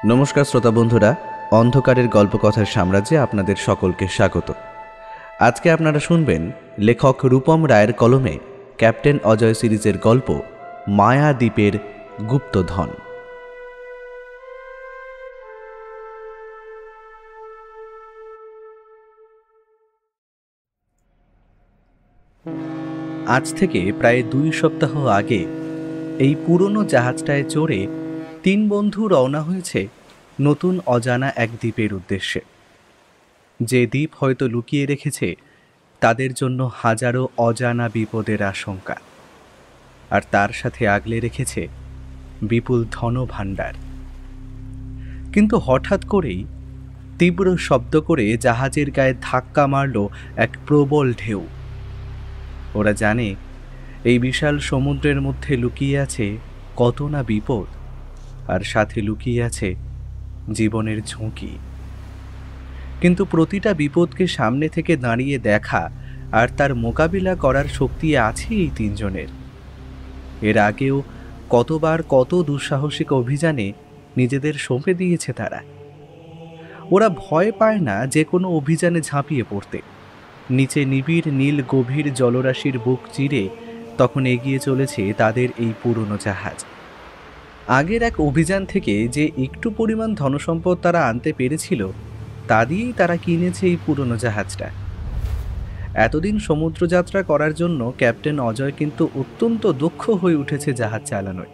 নমস্কার শ্রোতা বন্ধুরা, অন্ধকারের গল্পকথার সাম্রাজ্যে আপনাদের সকলকে স্বাগত। আজকে আপনারা শুনবেন লেখক রূপম রায়ের কলমে ক্যাপ্টেন অজয় সিরিজের গল্প মায়াদ্বীপের গুপ্তধন। আজ থেকে প্রায় 2 সপ্তাহ আগে এই পুরনো জাহাজটায় চড়ে 3 বন্ধু রওনা হয়েছে নতুন অজানা এক দ্বীপের উদ্দেশ্যে। যে দ্বীপ হয়তো লুকিয়ে রেখেছে তাদের জন্য হাজারো অজানা বিপদের আশঙ্কা, আর তার সাথে আগলে রেখেছে বিপুল ধনভাণ্ডার। কিন্তু হঠাৎ করেই তীব্র শব্দ করে জাহাজের গায়ে ধাক্কা মারল এক প্রবল ঢেউ। ওরা জানে এই বিশাল সমুদ্রের মধ্যে লুকিয়ে আছে কত না বিপদ, আর সাথে লুকিয়ে আছে জীবনের ঝুঁকি। কিন্তু প্রতিটা বিপদকে সামনে থেকে দাঁড়িয়ে দেখা আর তার মোকাবিলা করার শক্তি আছে এই 3 জনের। এর আগেও কতবার কত দুঃসাহসিক অভিযানে নিজেদের সঁপে দিয়েছে তারা। ওরা ভয় পায় না যে কোনো অভিযানে ঝাঁপিয়ে পড়তে। নিচে নিবিড় নীল গভীর জলরাশির বুক চিরে তখন এগিয়ে চলেছে তাদের এই পুরনো জাহাজ। আগের এক অভিযান থেকে যে একটু পরিমাণ ধনসম্পদ তারা আনতে পেরেছিল তা দিয়েই তারা কিনেছে এই পুরনো জাহাজটা। এতদিন সমুদ্রযাত্রা করার জন্য ক্যাপ্টেন অজয় কিন্তু অত্যন্ত দক্ষ হয়ে উঠেছে জাহাজ চালানোয়।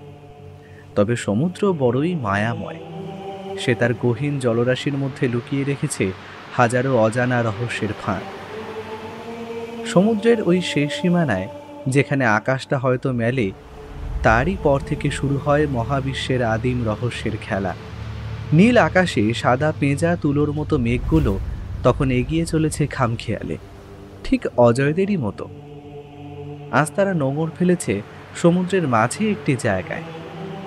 তবে সমুদ্র বড়ই মায়াময়। সে তার গহীন জলরাশির মধ্যে লুকিয়ে রেখেছে হাজারো অজানা রহস্যের ফাঁক। সমুদ্রের ওই শেষ সীমানায় যেখানে আকাশটা হয়তো মেলে, তারই পর থেকে শুরু হয় মহাবিশ্বের আদিম রহস্যের খেলা। নীল আকাশে সাদা পেঁজা তুলোর মতো মেঘগুলো তখন এগিয়ে চলেছে খামখেয়ালে, ঠিক অজয়দেরই মতো। আজ তারা নোঙর ফেলেছে সমুদ্রের মাঝে একটি জায়গায়,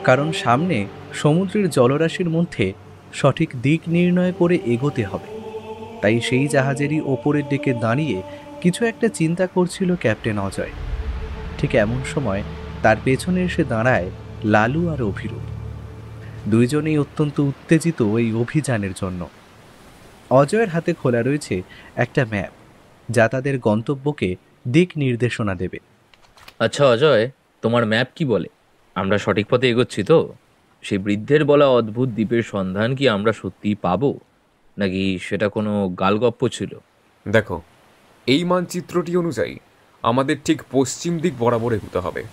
কারণ সামনে সমুদ্রের জলরাশির মধ্যে সঠিক দিক নির্ণয় করে এগোতে হবে। তাই সেই জাহাজেরই ওপরের দিকে দাঁড়িয়ে কিছু একটা চিন্তা করছিল ক্যাপ্টেন অজয়। ঠিক এমন সময় তার পেছনে এসে দাঁড়ায় লালু আর অভিরূপ। দুইজনেই অত্যন্ত উত্তেজিত এই অভিযানের জন্য। অজয়ের হাতে খোলা রয়েছে একটা ম্যাপ, যা তাদের গন্তব্যকে দিক নির্দেশনা দেবে। আচ্ছা অজয়, তোমার ম্যাপ কি বলে? আমরা সঠিক পথে এগোচ্ছি তো? সেই বৃদ্ধের বলা অদ্ভুত দ্বীপের সন্ধান কি আমরা সত্যিই পাবো, নাকি সেটা কোনো গালগপ্প ছিল? দেখো, এই মানচিত্রটি অনুযায়ী আমাদের ঠিক পশ্চিম দিক বরাবর এগোতে হবে।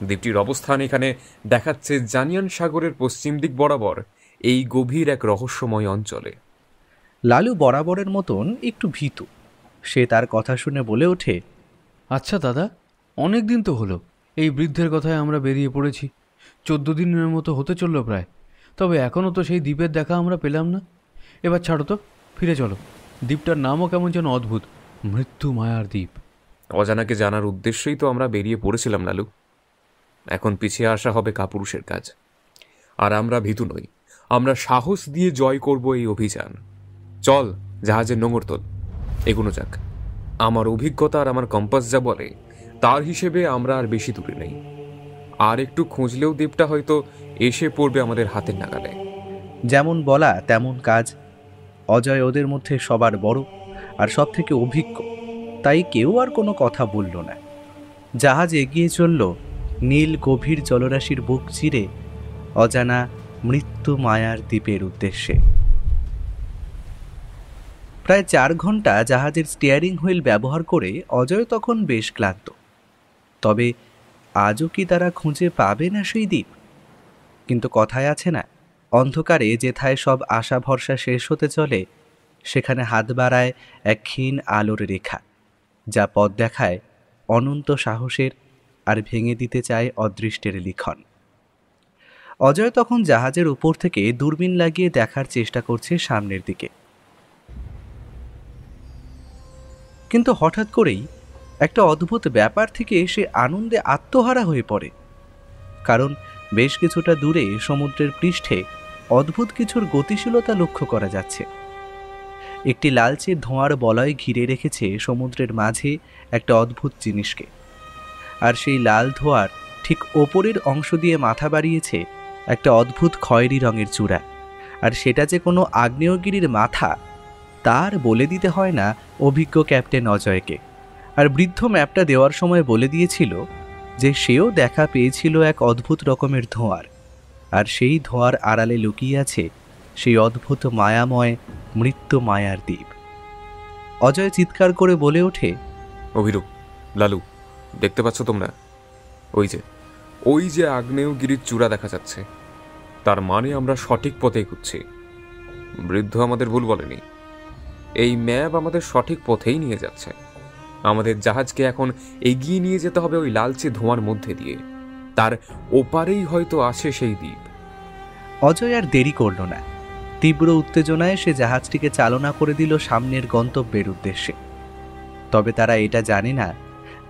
দ্বীপটির অবস্থান এখানে দেখাচ্ছে জানিয়ান সাগরের পশ্চিম দিক বরাবর এই গভীর এক রহস্যময় অঞ্চলে। লালু বরাবরের মতন একটু ভীতু। সে তার কথা শুনে বলে ওঠে, আচ্ছা দাদা, অনেক দিন তো হলো এই বৃদ্ধের কথায় আমরা বেরিয়ে পড়েছি। 14 দিনের মতো হতে চললো প্রায়, তবে এখনও তো সেই দ্বীপের দেখা আমরা পেলাম না। এবার ছাড়ো তো, ফিরে চলো। দ্বীপটার নামও কেমন যেন অদ্ভুত, মৃত্যু মায়ার দ্বীপ। অজানাকে জানার উদ্দেশ্যেই তো আমরা বেরিয়ে পড়েছিলাম লালু। এখন পিছিয়ে আসা হবে কাপুরুষের কাজ। আর আমরা ভীতু নই, আমরা সাহস দিয়ে জয় করব এই অভিযান। চল, জাহাজের নোঙর তোল, এগোনো যাক। আমার অভিজ্ঞতা আর আমার কম্পাস যা বলে তার হিসেবে আমরা আর বেশি দূরে নেই। আর একটু খুঁজলেও দ্বীপটা হয়তো এসে পড়বে আমাদের হাতের নাগালে। যেমন বলা তেমন কাজ। অজয় ওদের মধ্যে সবার বড় আর সব থেকে অভিজ্ঞ, তাই কেউ আর কোনো কথা বলল না। জাহাজ এগিয়ে চলল নীল গভীর জলরাশির বুক চিরে অজানা মৃত্যু মায়ার দ্বীপের উদ্দেশ্যে। প্রায় 4 ঘন্টা জাহাজের স্টিয়ারিং হুইল ব্যবহার করে অজয় তখন বেশ ক্লান্ত। তবে আজও কি তারা খুঁজে পাবে না সেই দ্বীপ? কিন্তু কথায় আছে না, অন্ধকারে যেথায় সব আশা ভরসা শেষ হতে চলে, সেখানে হাত বাড়ায় এক ক্ষীণ আলোর রেখা, যা পথ দেখায় অনন্ত সাহসের আর ভেঙে দিতে চায় অদৃষ্টের লিখন। অজয় তখন জাহাজের উপর থেকে দূরবীন লাগিয়ে দেখার চেষ্টা করছে সামনের দিকে। কিন্তু হঠাৎ করেই একটা অদ্ভুত ব্যাপার থেকে সে আনন্দে আত্মহারা হয়ে পড়ে। কারণ বেশ কিছুটা দূরে সমুদ্রের পৃষ্ঠে অদ্ভুত কিছুর গতিশীলতা লক্ষ্য করা যাচ্ছে। একটি লালচে ধোঁয়ার বলয় ঘিরে রেখেছে সমুদ্রের মাঝে একটা অদ্ভুত জিনিসকে, আর সেই লাল ধোঁয়ার ঠিক ওপরের অংশ দিয়ে মাথা বাড়িয়েছে একটা অদ্ভুত খয়েরি রঙের চূড়া, আর সেটা যে কোনো আগ্নেয়গিরির মাথা তার বলে দিতে হয় না অভিজ্ঞ ক্যাপ্টেন অজয়কে। আর বৃদ্ধ ম্যাপটা দেওয়ার সময় বলে দিয়েছিল যে সেও দেখা পেয়েছিল এক অদ্ভুত রকমের ধোঁয়ার, আর সেই ধোঁয়ার আড়ালে লুকিয়ে আছে সেই অদ্ভুত মায়াময় মৃত্যু মায়ার দ্বীপ। অজয় চিৎকার করে বলে ওঠে, অভিরূপ, লালু, দেখতে পাচ্ছ তোমরা? ওই যে আগ্নেয়গিরির চূড়া দেখা যাচ্ছে। তার মানে আমরা সঠিক পথে এগুচ্ছি। বৃদ্ধ আমাদের ভুল বলেনি। এই ম্যাপ আমাদের সঠিক পথেই নিয়ে যাচ্ছে। আমাদের জাহাজকে এখন এগিয়ে নিয়ে যেতে হবে ওই লালচে ধোঁয়ার মধ্যে দিয়ে। তার ওপারেই হয়তো আছে সেই দ্বীপ। অজয় আর দেরি করল না। তীব্র উত্তেজনায় সে জাহাজটিকে চালনা করে দিল সামনের গন্তব্যের উদ্দেশ্যে। তবে তারা এটা জানে না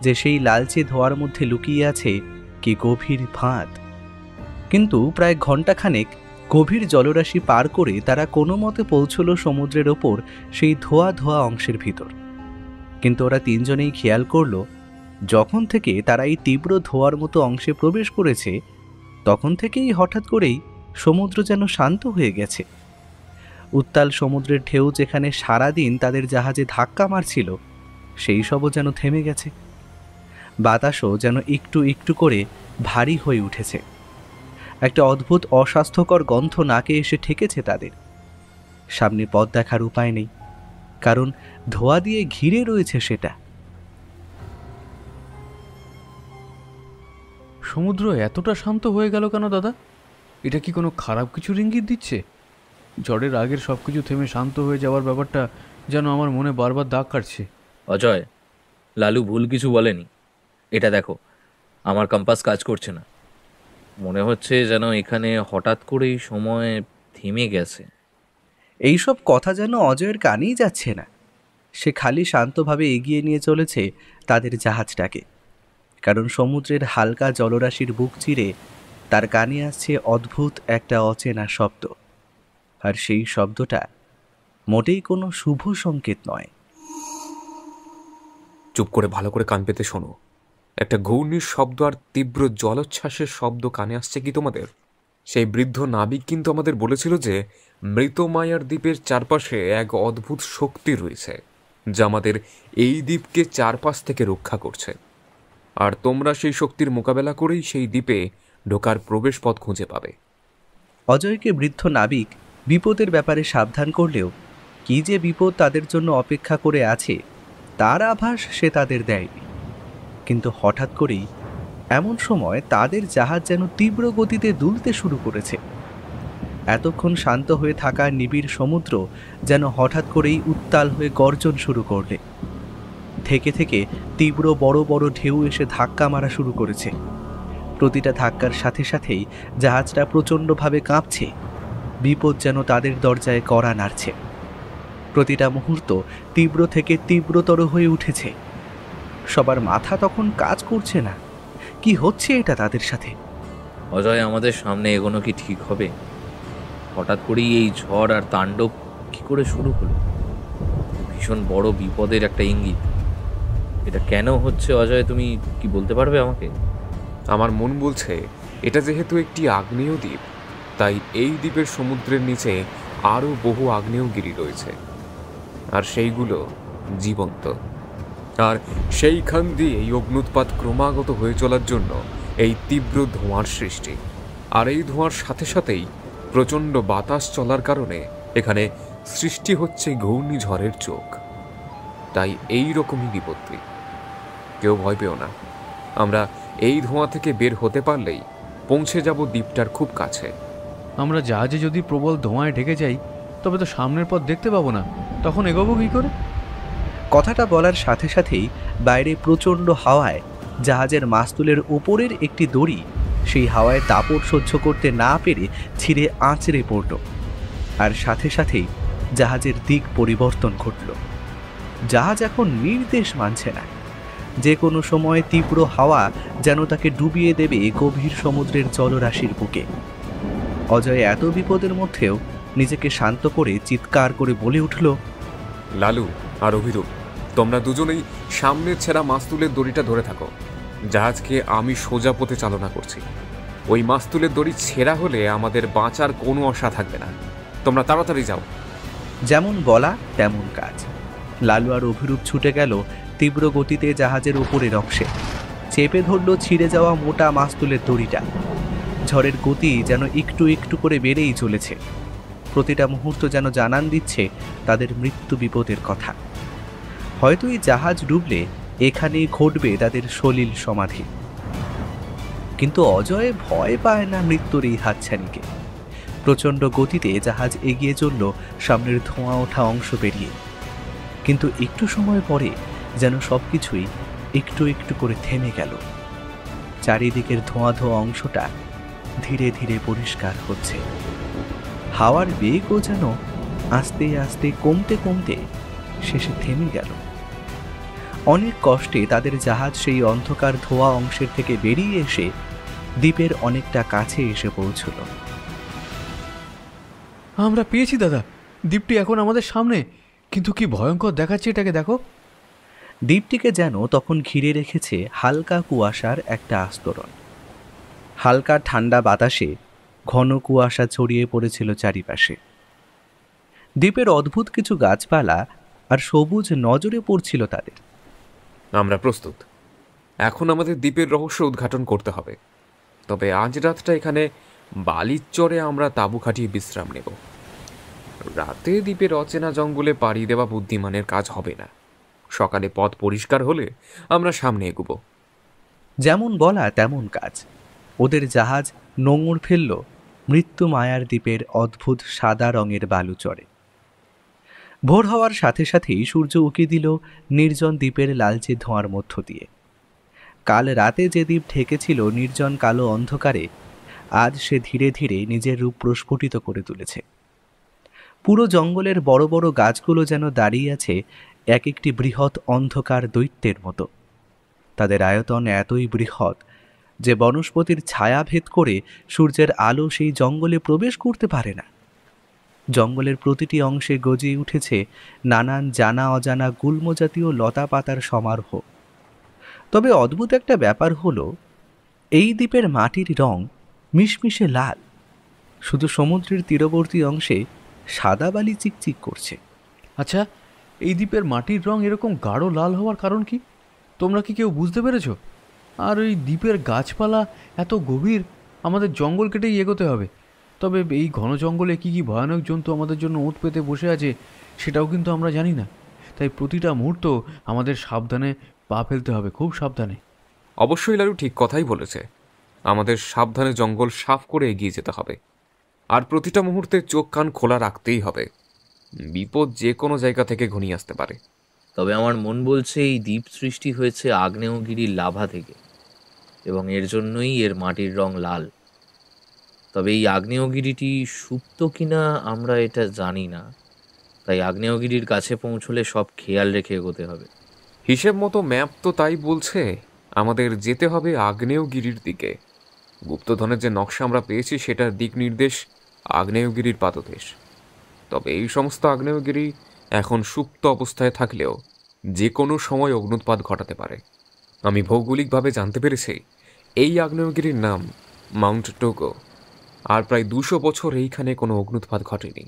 যে সেই লালচে ধোঁয়ার মধ্যে লুকিয়ে আছে কি গভীর ফাঁদ। কিন্তু প্রায় ঘণ্টাখানেক গভীর জলরাশি পার করে তারা কোনো মতে পৌঁছল সমুদ্রের ওপর সেই ধোয়া ধোয়া অংশের ভিতর। কিন্তু ওরা তিনজনেই খেয়াল করল, যখন থেকে তারা এই তীব্র ধোঁয়ার মতো অংশে প্রবেশ করেছে তখন থেকেই হঠাৎ করেই সমুদ্র যেন শান্ত হয়ে গেছে। উত্তাল সমুদ্রের ঢেউ যেখানে সারাদিন তাদের জাহাজে ধাক্কা মারছিল সেই সবও যেন থেমে গেছে। বাতাসও যেন একটু একটু করে ভারী হয়ে উঠেছে। একটা অদ্ভুত অস্বাস্থ্যকর গন্ধ নাকে এসে ঠেকেছে তাদের। সামনে পথ দেখার উপায় নেই, কারণ ধোঁয়া দিয়ে ঘিরে রয়েছে সেটা। সমুদ্র এতটা শান্ত হয়ে গেল কেন দাদা? এটা কি কোনো খারাপ কিছুর ইঙ্গিত দিচ্ছে? ঝড়ের আগের সব কিছু থেমে শান্ত হয়ে যাওয়ার ব্যাপারটা যেন আমার মনে বারবার দাগ কাটছে। অজয়, লালু ভুল কিছু বলেনি। এটা দেখো, আমার কম্পাস কাজ করছে না। মনে হচ্ছে যেন এখানে হঠাৎ করেই সময় থেমে গেছে। এইসব কথা যেন অজয়ের কানেই যাচ্ছে না। সে খালি শান্তভাবে এগিয়ে নিয়ে চলেছে তাদের জাহাজটাকে, কারণ সমুদ্রের হালকা জলরাশির বুক চিরে তার কানে আসছে অদ্ভুত একটা অচেনা শব্দ। আর সেই শব্দটা মোটেই কোনো শুভ সংকেত নয়। চুপ করে ভালো করে কান পেতে শোনো। একটা ঘূর্ণির শব্দ আর তীব্র জলোচ্ছ্বাসের শব্দ কানে আসছে কি তোমাদের? সেই বৃদ্ধ নাবিক কিন্তু আমাদের বলেছিল যে মৃত মায়ার দ্বীপের চারপাশে এক অদ্ভুত শক্তি রয়েছে যা আমাদের এই দ্বীপকে চারপাশ থেকে রক্ষা করছে। আর তোমরা সেই শক্তির মোকাবেলা করেই সেই দ্বীপে ঢোকার প্রবেশ পথ খুঁজে পাবে। অজয়কে বৃদ্ধ নাবিক বিপদের ব্যাপারে সাবধান করলেও কি যে বিপদ তাদের জন্য অপেক্ষা করে আছে তার আভাস সে তাদের দেয়নি। কিন্তু হঠাৎ করেই এমন সময় তাদের জাহাজ যেন তীব্র গতিতে দুলতে শুরু করেছে। এতক্ষণ শান্ত হয়ে থাকা নিবিড় সমুদ্র যেন হঠাৎ করেই উত্তাল হয়ে গর্জন শুরু করলে। থেকে থেকে তীব্র বড় বড় ঢেউ এসে ধাক্কা মারা শুরু করেছে। প্রতিটা ধাক্কার সাথে সাথেই জাহাজটা প্রচণ্ডভাবে কাঁপছে। বিপদ যেন তাদের দরজায় কড়া নাড়ছে। প্রতিটা মুহূর্ত তীব্র থেকে তীব্রতর হয়ে উঠেছে। সবার মাথা তখন কাজ করছে না, কি হচ্ছে এটা তাদের সাথে। অজয়, আমাদের সামনে এগোনো কি ঠিক হবে? হঠাৎ করেই এই ঝড় আর তাণ্ডব কি করে শুরু হলো? ভীষণ বড় বিপদের একটা ইঙ্গিত। এটা কেন হচ্ছে অজয়, তুমি কি বলতে পারবে আমাকে? আমার মন বলছে এটা যেহেতু একটি আগ্নেয় দ্বীপ, তাই এই দ্বীপের সমুদ্রের নিচে আরও বহু আগ্নেয়গিরি রয়েছে, আর সেইগুলো জীবন্ত। আর সেইখান দিয়ে এই অগ্নুৎপাত ক্রমাগত হয়ে চলার জন্য এই তীব্র ধোঁয়ার সৃষ্টি। আর এই ধোঁয়ার সাথে সাথেই প্রচণ্ড বাতাস চলার কারণে এখানে সৃষ্টি হচ্ছে ঘূর্ণিঝড়ের চোখ। তাই এই রকমই বিপত্তি। কেউ ভয় পেও না, আমরা এই ধোঁয়া থেকে বের হতে পারলেই পৌঁছে যাব দ্বীপটার খুব কাছে। আমরা জাহাজে যদি প্রবল ধোঁয়ায় ঢেকে যাই তবে তো সামনের পথ দেখতে পাবো না, তখন এগোবো কী করে? কথাটা বলার সাথে সাথেই বাইরে প্রচণ্ড হাওয়ায় জাহাজের মাস্তুলের ওপরের একটি দড়ি সেই হাওয়ায় দাপট সহ্য করতে না পেরে ছিঁড়ে আঁচড়ে পড়ল। আর সাথে সাথেই জাহাজের দিক পরিবর্তন ঘটল। জাহাজ এখন নির্দেশ মানছে না। যে কোনো সময় তীব্র হাওয়া যেন তাকে ডুবিয়ে দেবে গভীর সমুদ্রের জলরাশির বুকে। অজয় এত বিপদের মধ্যেও নিজেকে শান্ত করে চিৎকার করে বলে উঠল, লালু আর অভিরূপ, তোমরা দুজনেই সামনের ছেঁড়া মাস্তুলের দড়িটা ধরে থাকো। জাহাজকে আমি সোজা পথে চালনা করছি। ওই মাস্তুলের দড়ি ছেঁড়া হলে আমাদের বাঁচার কোনো আশা থাকবে না। তোমরা তাড়াতাড়ি যাও। যেমন বলা তেমন কাজ। লালু আর অভিরূপ ছুটে গেল তীব্র গতিতে জাহাজের উপরের অংশে। চেপে ধরল ছিঁড়ে যাওয়া মোটা মাস্তুলের দড়িটা। ঝড়ের গতি যেন একটু একটু করে বেড়েই চলেছে। প্রতিটা মুহূর্ত যেন জানান দিচ্ছে তাদের মৃত্যু বিপদের কথা। হয়তো এই জাহাজ ডুবলে এখানেই ঘটবে তাদের সলিল সমাধি। কিন্তু অজয় ভয় পায় না মৃত্যুর এই হাতছানিকে। প্রচণ্ড গতিতে জাহাজ এগিয়ে চলল সামনের ধোঁয়া ওঠা অংশ পেরিয়ে। কিন্তু একটু সময় পরে যেন সবকিছুই একটু একটু করে থেমে গেল। চারিদিকের ধোঁয়া ধোঁয়া অংশটা ধীরে ধীরে পরিষ্কার হচ্ছে। হাওয়ার বেগও যেন আস্তে আস্তে কমতে কমতে শেষে থেমে গেল। অনেক কষ্টে তাদের জাহাজ সেই অন্ধকার ধোঁয়া অংশের থেকে বেরিয়ে এসে দ্বীপের অনেকটা কাছে এসে পৌঁছল। আমরা পেয়েছি দাদা, দ্বীপটি এখন আমাদের সামনে। কিন্তু কি ভয়ঙ্কর দেখাচ্ছে এটাকে, দেখো। দ্বীপটিকে যেন তখন ঘিরে রেখেছে হালকা কুয়াশার একটা আস্তরণ। হালকা ঠান্ডা বাতাসে ঘন কুয়াশা ছড়িয়ে পড়েছিল চারিপাশে। দ্বীপের অদ্ভুত কিছু গাছপালা আর সবুজ নজরে পড়ছিল তাদের। আমরা প্রস্তুত। এখন আমাদের দ্বীপের রহস্য উদ্ঘাটন করতে হবে। তবে আজ রাতটা এখানে বালির চরে আমরা তাঁবু খাটিয়ে বিশ্রাম নেব। রাতে দ্বীপের অচেনা জঙ্গলে পাড়ি দেওয়া বুদ্ধিমানের কাজ হবে না। সকালে পথ পরিষ্কার হলে আমরা সামনে এগুব। যেমন বলা তেমন কাজ। ওদের জাহাজ নোঙর ফেলল মৃত্যু মায়ার দ্বীপের অদ্ভুত সাদা রঙের বালুচরে। ভোর হওয়ার সাথে সাথেই সূর্য উঁকি দিল নির্জন দ্বীপের লালচে ধোঁয়ার মধ্য দিয়ে। কাল রাতে যে দ্বীপ ঢেকেছিল নির্জন কালো অন্ধকারে, আজ সে ধীরে ধীরে নিজের রূপ প্রস্ফুটিত করে তুলেছে। পুরো জঙ্গলের বড় বড় গাছগুলো যেন দাঁড়িয়ে আছে এক একটি বৃহৎ অন্ধকার দৈত্যের মতো। তাদের আয়তন এতই বৃহৎ যে বনস্পতির ছায়া ভেদ করে সূর্যের আলো সেই জঙ্গলে প্রবেশ করতে পারে না। জঙ্গলের প্রতিটি অংশে গজিয়ে উঠেছে নানান জানা অজানা গুল্ম জাতীয় লতা পাতার সমারোহ। তবে অদ্ভুত একটা ব্যাপার হলো, এই দ্বীপের মাটির রং মিশমিশে লাল। শুধু সমুদ্রের তীরবর্তী অংশে সাদা বালি চিকচিক করছে। আচ্ছা, এই দ্বীপের মাটির রং এরকম গাঢ় লাল হওয়ার কারণ কি? তোমরা কি কেউ বুঝতে পেরেছ? আর ওই দ্বীপের গাছপালা এত গভীর, আমাদের জঙ্গল কেটেই এগোতে হবে। তবে এই ঘন জঙ্গলে কী কী ভয়ানক জন্তু আমাদের জন্য ওঁত পেতে বসে আছে সেটাও কিন্তু আমরা জানি না। তাই প্রতিটা মুহূর্ত আমাদের সাবধানে পা ফেলতে হবে, খুব সাবধানে। অবশ্যই লালু ঠিক কথাই বলেছে। আমাদের সাবধানে জঙ্গল সাফ করে এগিয়ে যেতে হবে। আর প্রতিটা মুহূর্তে চোখ কান খোলা রাখতেই হবে। বিপদ যে কোনো জায়গা থেকে ঘনিয়ে আসতে পারে। তবে আমার মন বলছে এই দ্বীপ সৃষ্টি হয়েছে আগ্নেয়গিরির লাভা থেকে, এবং এর জন্যই এর মাটির রং লাল। তবে এই আগ্নেয়গিরিটি সুপ্ত কিনা আমরা এটা জানি না। তাই আগ্নেয়গিরির কাছে পৌঁছলে সব খেয়াল রেখে এগোতে হবে। হিসেব মতো ম্যাপ তো তাই বলছে আমাদের যেতে হবে আগ্নেয়গিরির দিকে। গুপ্তধনের যে নকশা আমরা পেয়েছি সেটার দিক নির্দেশ আগ্নেয়গিরির পাদদেশ। তবে এই সমস্ত আগ্নেয়গিরি এখন সুপ্ত অবস্থায় থাকলেও যে কোনো সময় অগ্নুৎপাত ঘটাতে পারে। আমি ভৌগোলিকভাবে জানতে পেরেছি এই আগ্নেয়গিরির নাম মাউন্ট টোগো। আর প্রায় 200 বছর এইখানে কোনো অগ্নুৎপাত ঘটেনি।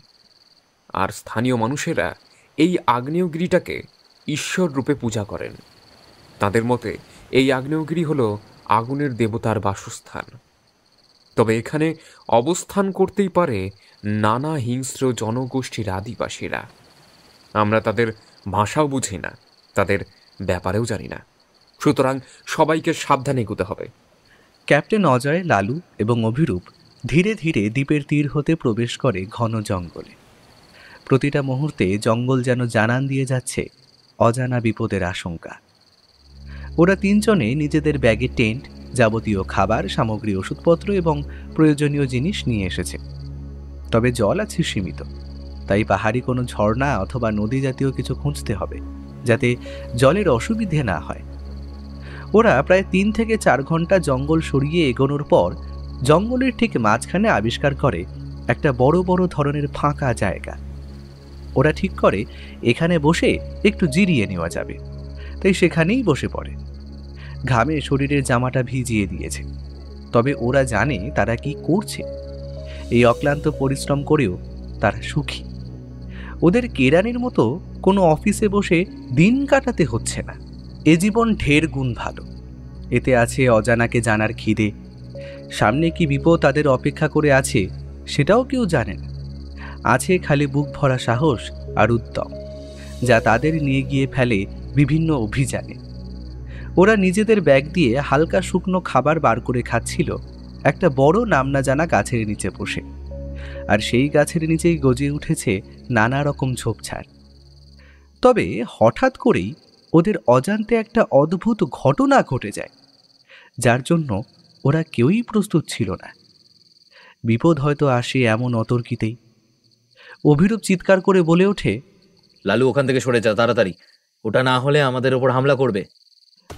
আর স্থানীয় মানুষেরা এই আগ্নেয়গিরিটাকে ঈশ্বর রূপে পূজা করেন। তাদের মতে এই আগ্নেয়গিরি হলো আগুনের দেবতার বাসস্থান। তবে এখানে অবস্থান করতেই পারে নানা হিংস্র জনগোষ্ঠীর আদিবাসীরা। আমরা তাদের ভাষাও বুঝি না, তাদের ব্যাপারেও জানি না। সুতরাং সবাইকে সাবধানে এগোতে হবে। ক্যাপ্টেন অজয়, লালু এবং অভিরূপ ধীরে ধীরে দ্বীপের তীর হতে প্রবেশ করে ঘন জঙ্গলে। প্রতিটা মুহূর্তে জঙ্গল যেন জানান দিয়ে যাচ্ছে অজানা বিপদের আশঙ্কা। ওরা তিনজনে নিজেদের ব্যাগে টেন্ট, যাবতীয় খাবার সামগ্রী, ওষুধপত্র এবং প্রয়োজনীয় জিনিস নিয়ে এসেছে। তবে জল আছে সীমিত, তাই পাহাড়ি কোনো ঝর্ণা অথবা নদী জাতীয় কিছু খুঁজতে হবে যাতে জলের অসুবিধে না হয়। ওরা প্রায় 3 থেকে 4 ঘন্টা জঙ্গল সরিয়ে এগোনোর পর জঙ্গলের ঠিক মাঝখানে আবিষ্কার করে একটা বড় বড় ধরনের ফাঁকা জায়গা। ওরা ঠিক করে এখানে বসে একটু জিরিয়ে নেওয়া যাবে, তাই সেখানেই বসে পড়ে। ঘামে শরীরের জামাটা ভিজিয়ে দিয়েছে, তবে ওরা জানে তারা কি করছে। এই অক্লান্ত পরিশ্রম করেও তারা সুখী। ওদের কেরানির মতো কোনো অফিসে বসে দিন কাটাতে হচ্ছে না। এ জীবন ঢের গুণ ভালো। এতে আছে অজানাকে জানার খিদে। সামনে কি বিপদ তাদের অপেক্ষা করে আছে সেটাও কেউ জানে না। আছে খালি বুক ভরা সাহস আর উদ্যম, যা তাদের নিয়ে গিয়ে ফেলে বিভিন্ন অভিযানে। ওরা নিজেদের ব্যাগ দিয়ে হালকা শুকনো খাবার বার করে খাচ্ছিল একটা বড় নাম না জানা গাছের নিচে বসে। আর সেই গাছের নিচেই গজিয়ে উঠেছে নানা রকম ঝোপঝাড়। তবে হঠাৎ করেই ওদের অজান্তে একটা অদ্ভুত ঘটনা ঘটে যায়, যার জন্য ওরা কেউই প্রস্তুত ছিল না। বিপদ হয়তো আসে এমন অতর্কিতেই। অভিরূপ চিৎকার করে বলে ওঠে, লালু, ওখান থেকে সরে যা তাড়াতাড়ি, ওটা না হলে আমাদের ওপর হামলা করবে।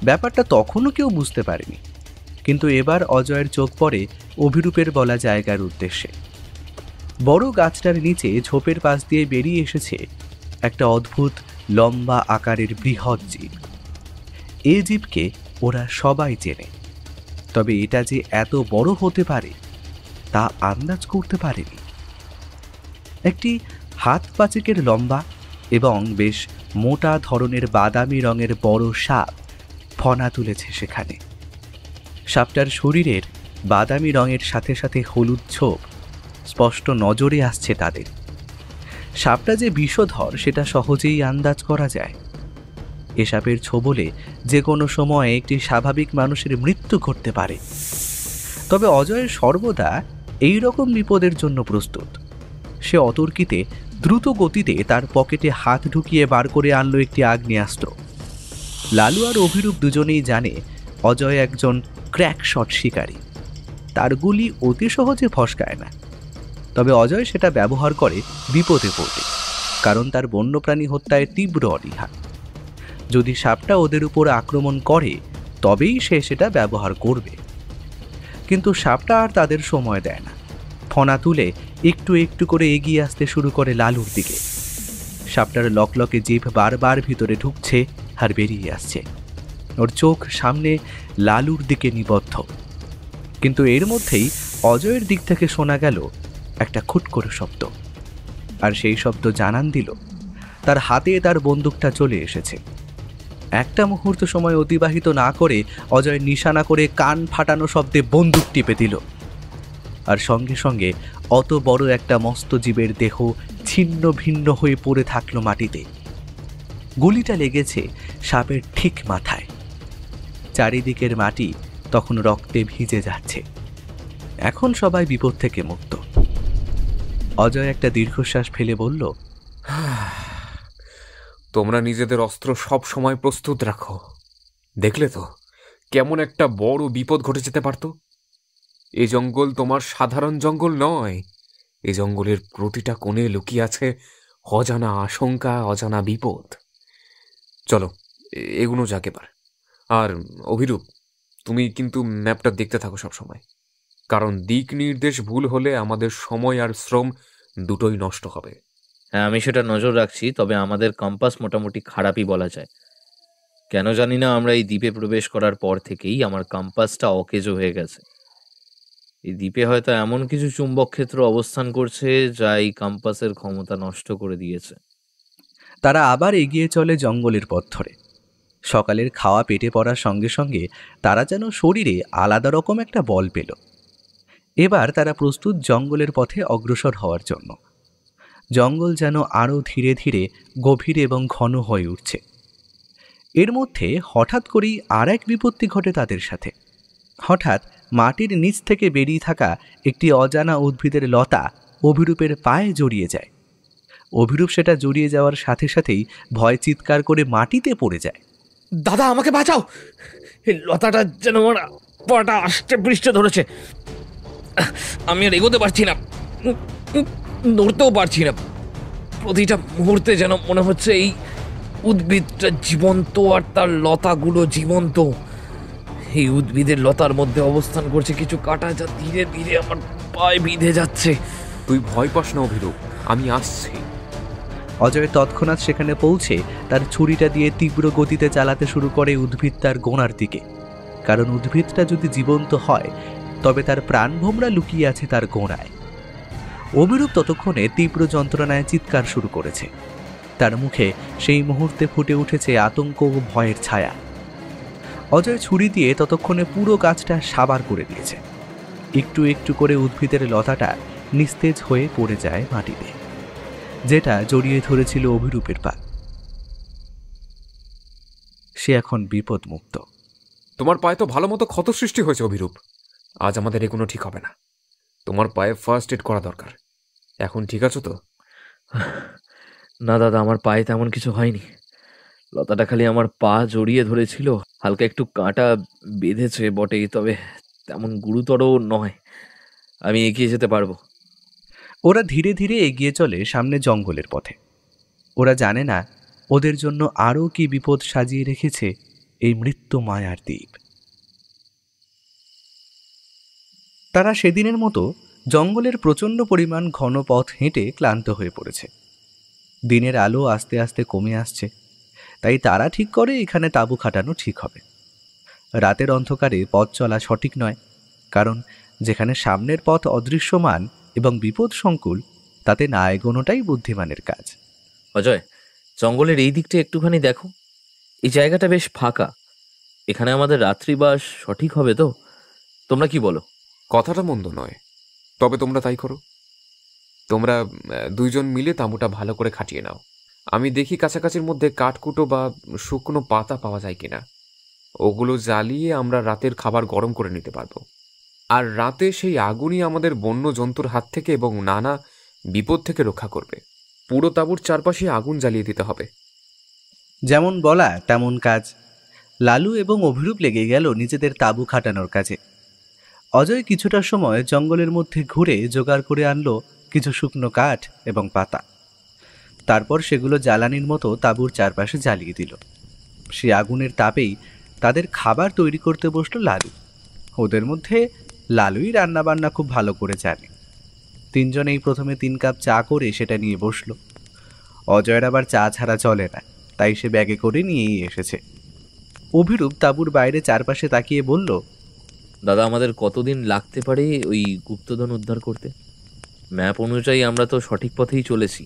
ব্যাপারটা তখনও কেউ বুঝতে পারেনি, কিন্তু এবার অজয়ের চোখ পড়ে অভিরূপের বলা জায়গার উদ্দেশ্যে। বড় গাছটার নিচে ঝোপের পাশ দিয়ে বেরিয়ে এসেছে একটা অদ্ভুত লম্বা আকারের বৃহৎ জীব। এই জীবকে ওরা সবাই চেনে, তবে এটা যে এত বড় হতে পারে তা আন্দাজ করতে পারেনি। একটি হাত পাঁচেকের লম্বা এবং বেশ মোটা ধরনের বাদামি রঙের বড় সাপ ফনা তুলেছে সেখানে। সাপটার শরীরের বাদামি রঙের সাথে সাথে হলুদ ছোপ স্পষ্ট নজরে আসছে তাদের। সাপটা যে বিষধর সেটা সহজেই আন্দাজ করা যায়। এ সাপের ছোবলে যে কোনো সময়ে একটি স্বাভাবিক মানুষের মৃত্যু ঘটতে পারে। তবে অজয় সর্বদা এই রকম বিপদের জন্য প্রস্তুত। সে অতর্কিতে দ্রুত গতিতে তার পকেটে হাত ঢুকিয়ে বার করে আনলো একটি আগ্নেয়াস্ত্র। লালু আর অভিরূপ দুজনেই জানে অজয় একজন ক্র্যাক শট শিকারী। তার গুলি অতি সহজে ফসকায় না। তবে অজয় সেটা ব্যবহার করে বিপদে পড়তে, কারণ তার বন্যপ্রাণী হত্যায় তীব্র অনীহা। যদি সাপটা ওদের উপর আক্রমণ করে তবেই সে সেটা ব্যবহার করবে। কিন্তু সাপটা আর তাদের সময় দেয় না। ফনা তুলে একটু একটু করে এগিয়ে আসতে শুরু করে লালুর দিকে। সাপটার লকলকে জিভ বারবার ভিতরে ঢুকছে আর বেরিয়ে আসছে। ওর চোখ সামনে লালুর দিকে নিবদ্ধ। কিন্তু এর মধ্যেই অজয়ের দিক থেকে শোনা গেল একটা খুট করে শব্দ। আর সেই শব্দ জানান দিল তার হাতে তার বন্দুকটা চলে এসেছে। একটা মুহূর্ত সময় অতিবাহিত না করে অজয় নিশানা করে কান ফাটানো শব্দে বন্দুক টিপে দিল। আর সঙ্গে সঙ্গে অত বড় একটা মস্ত জীবের দেহ ছিন্ন ভিন্ন হয়ে পড়ে থাকলো মাটিতে। গুলিটা লেগেছে সাপের ঠিক মাথায়। চারিদিকের মাটি তখন রক্তে ভিজে যাচ্ছে। এখন সবাই বিপদ থেকে মুক্ত। অজয় একটা দীর্ঘশ্বাস ফেলে বলল, তোমরা নিজেদের অস্ত্র সব সময় প্রস্তুত রাখো। দেখলে তো কেমন একটা বড় বিপদ ঘটে যেতে পারত। এ জঙ্গল তোমার সাধারণ জঙ্গল নয়। এ জঙ্গলের প্রতিটা কোণে লুকিয়ে আছে অজানা আশঙ্কা, অজানা বিপদ। চলো এগুলো যাক এবার। আর অভিরূপ, তুমি কিন্তু ম্যাপটা দেখতে থাকো সবসময়, কারণ দিক নির্দেশ ভুল হলে আমাদের সময় আর শ্রম দুটোই নষ্ট হবে। হ্যাঁ, আমি সেটা নজর রাখছি। তবে আমাদের কম্পাস মোটামুটি খারাপই বলা যায়। কেন জানি না, আমরা এই দ্বীপে প্রবেশ করার পর থেকেই আমার কম্পাসটা অকেজো হয়ে গেছে। এই দ্বীপে হয়তো এমন কিছু চুম্বক ক্ষেত্র অবস্থান করছে যা এই কম্পাসের ক্ষমতা নষ্ট করে দিয়েছে। তারা আবার এগিয়ে চলে জঙ্গলের পথ ধরে। সকালের খাওয়া পেটে পড়ার সঙ্গে সঙ্গে তারা যেন শরীরে আলাদা রকম একটা বল পেল। এবার তারা প্রস্তুত জঙ্গলের পথে অগ্রসর হওয়ার জন্য। জঙ্গল যেন আরও ধীরে ধীরে গভীর এবং ঘন হয়ে উঠছে। এর মধ্যে হঠাৎ করেই আর এক বিপত্তি ঘটে তাদের সাথে। হঠাৎ মাটির নিচ থেকে বেরিয়ে থাকা একটি অজানা উদ্ভিদের লতা অভিরূপের পায়ে জড়িয়ে যায়। অভিরূপ সেটা জড়িয়ে যাওয়ার সাথে সাথেই ভয় চিৎকার করে মাটিতে পড়ে যায়। দাদা, আমাকে বাঁচাও! এই লতাটা যেন আমার পাটা আষ্টে পৃষ্ঠে ধরেছে। আমি আর এগোতে পারছি না, নড়তেও পারছি না। প্রতিটা মুহূর্তে যেন মনে হচ্ছে এই উদ্ভিদটা জীবন্ত আর তার লতাগুলো জীবন্ত। এই উদ্ভিদের লতার মধ্যে অবস্থান করছে কিছু কাঁটা, যা ধীরে ধীরে আমার পায়ে বিঁধে যাচ্ছে। তুই ভয় পাস না অভিরূপ, আমি আসছি। অজয় তৎক্ষণাৎ সেখানে পৌঁছে তার ছুরিটা দিয়ে তীব্র গতিতে চালাতে শুরু করে উদ্ভিদ তার গোড়ার দিকে। কারণ উদ্ভিদটা যদি জীবন্ত হয় তবে তার প্রাণভোমরা লুকিয়ে আছে তার গোড়ায়। অভিরূপ ততক্ষণে তীব্র যন্ত্রণায় চিৎকার শুরু করেছে। তার মুখে সেই মুহূর্তে ফুটে উঠেছে আতঙ্ক ও ভয়ের ছায়া। অজয় ছুরি দিয়ে ততক্ষণে পুরো গাছটা সাবার করে দিয়েছে। একটু একটু করে উদ্ভিদের লতাটা নিস্তেজ হয়ে পড়ে যায় মাটিতে, যেটা জড়িয়ে ধরেছিল অভিরূপের পা। সে এখন বিপদমুক্ত। তোমার পায়ে তো ভালো মতো ক্ষত সৃষ্টি হয়েছে অভিরূপ। আজ আমাদের এগুলো ঠিক হবে না। তোমার পায়ে ফার্স্ট এড করা দরকার। এখন ঠিক আছো তো? না দাদা, আমার পায়ে তেমন কিছু হয়নি। লতাটা খালি আমার পা জড়িয়ে ধরেছিল, হালকা একটু কাঁটা বেঁধেছে বটে, তবে তেমন গুরুতরও নয়। আমি এগিয়ে যেতে পারবো। ওরা ধীরে ধীরে এগিয়ে চলে সামনে জঙ্গলের পথে। ওরা জানে না ওদের জন্য আরও কি বিপদ সাজিয়ে রেখেছে এই মৃত্যু মায়ার দ্বীপ। তারা সেদিনের মতো জঙ্গলের প্রচণ্ড পরিমাণ ঘন পথ হেঁটে ক্লান্ত হয়ে পড়েছে। দিনের আলো আস্তে আস্তে কমে আসছে, তাই তারা ঠিক করে এখানে তাঁবু খাটানো ঠিক হবে। রাতের অন্ধকারে পথ চলা সঠিক নয়, কারণ যেখানে সামনের পথ অদৃশ্যমান এবং বিপদ সংকুল, তাতে না এগোনোটাই বুদ্ধিমানের কাজ। অজয়, জঙ্গলের এই দিকটা একটুখানি দেখো। এই জায়গাটা বেশ ফাঁকা। এখানে আমাদের রাত্রিবাস সঠিক হবে তো? তোমরা কি বলো? কথাটা মন্দ নয়, তবে তোমরা তাই করো। তোমরা দুইজন মিলে তাঁবুটা ভালো করে খাটিয়ে নাও। আমি দেখি কাছাকাছির মধ্যে কাঠকুটো বা শুকনো পাতা পাওয়া যায় কিনা। ওগুলো জ্বালিয়ে আমরা রাতের খাবার গরম করে নিতে পারবো। আর রাতে সেই আগুনই আমাদের বন্য জন্তুর হাত থেকে এবং নানা বিপদ থেকে রক্ষা করবে। পুরো তাঁবুর চারপাশে আগুন জ্বালিয়ে দিতে হবে। যেমন বলা তেমন কাজ। লালু এবং অভিরূপ লেগে গেল নিজেদের তাঁবু খাটানোর কাজে। অজয় কিছুটা সময় জঙ্গলের মধ্যে ঘুরে জোগাড় করে আনলো কিছু শুকনো কাঠ এবং পাতা। তারপর সেগুলো জ্বালানির মতো তাঁবুর চারপাশে জ্বালিয়ে দিল। সে আগুনের তাপেই তাদের খাবার তৈরি করতে বসলো লালু। ওদের মধ্যে লালুই রান্নাবান্না খুব ভালো করে জানে। তিনজনেই প্রথমে 3 কাপ চা করে সেটা নিয়ে বসলো। অজয়ের আবার চা ছাড়া চলে না, তাই সে ব্যাগে করে নিয়েই এসেছে। অভিরূপ তাঁবুর বাইরে চারপাশে তাকিয়ে বলল, দাদা, আমাদের কতদিন লাগতে পারে ওই গুপ্তধন উদ্ধার করতে? ম্যাপ অনুযায়ী আমরা তো সঠিক পথেই চলেছি।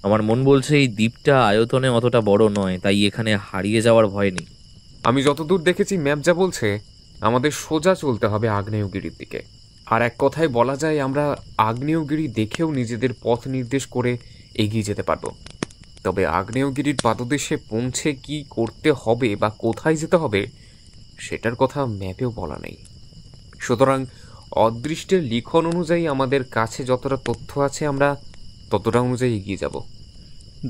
আমার মন বলছে এই দ্বীপটা আয়তনে অতটা বড় নয়, তাই এখানে হারিয়ে যাওয়ার ভয় নেই। আমি যতদূর দেখেছি ম্যাপ যা বলছে, আমাদের সোজা চলতে হবে আগ্নেয়গিরির দিকে। আর এক কথায় বলা যায় আমরা আগ্নেয়গিরি দেখেও নিজেদের পথ নির্দেশ করে এগিয়ে যেতে পারবো। তবে আগ্নেয়গিরির পাদদেশে পৌঁছে কি করতে হবে বা কোথায় যেতে হবে সেটার কথা ম্যাপেও বলা নেই। সুতরাং অদৃষ্টের লিখন অনুযায়ী আমাদের কাছে যতটা তথ্য আছে আমরা ততটা অনুযায়ী এগিয়ে যাব।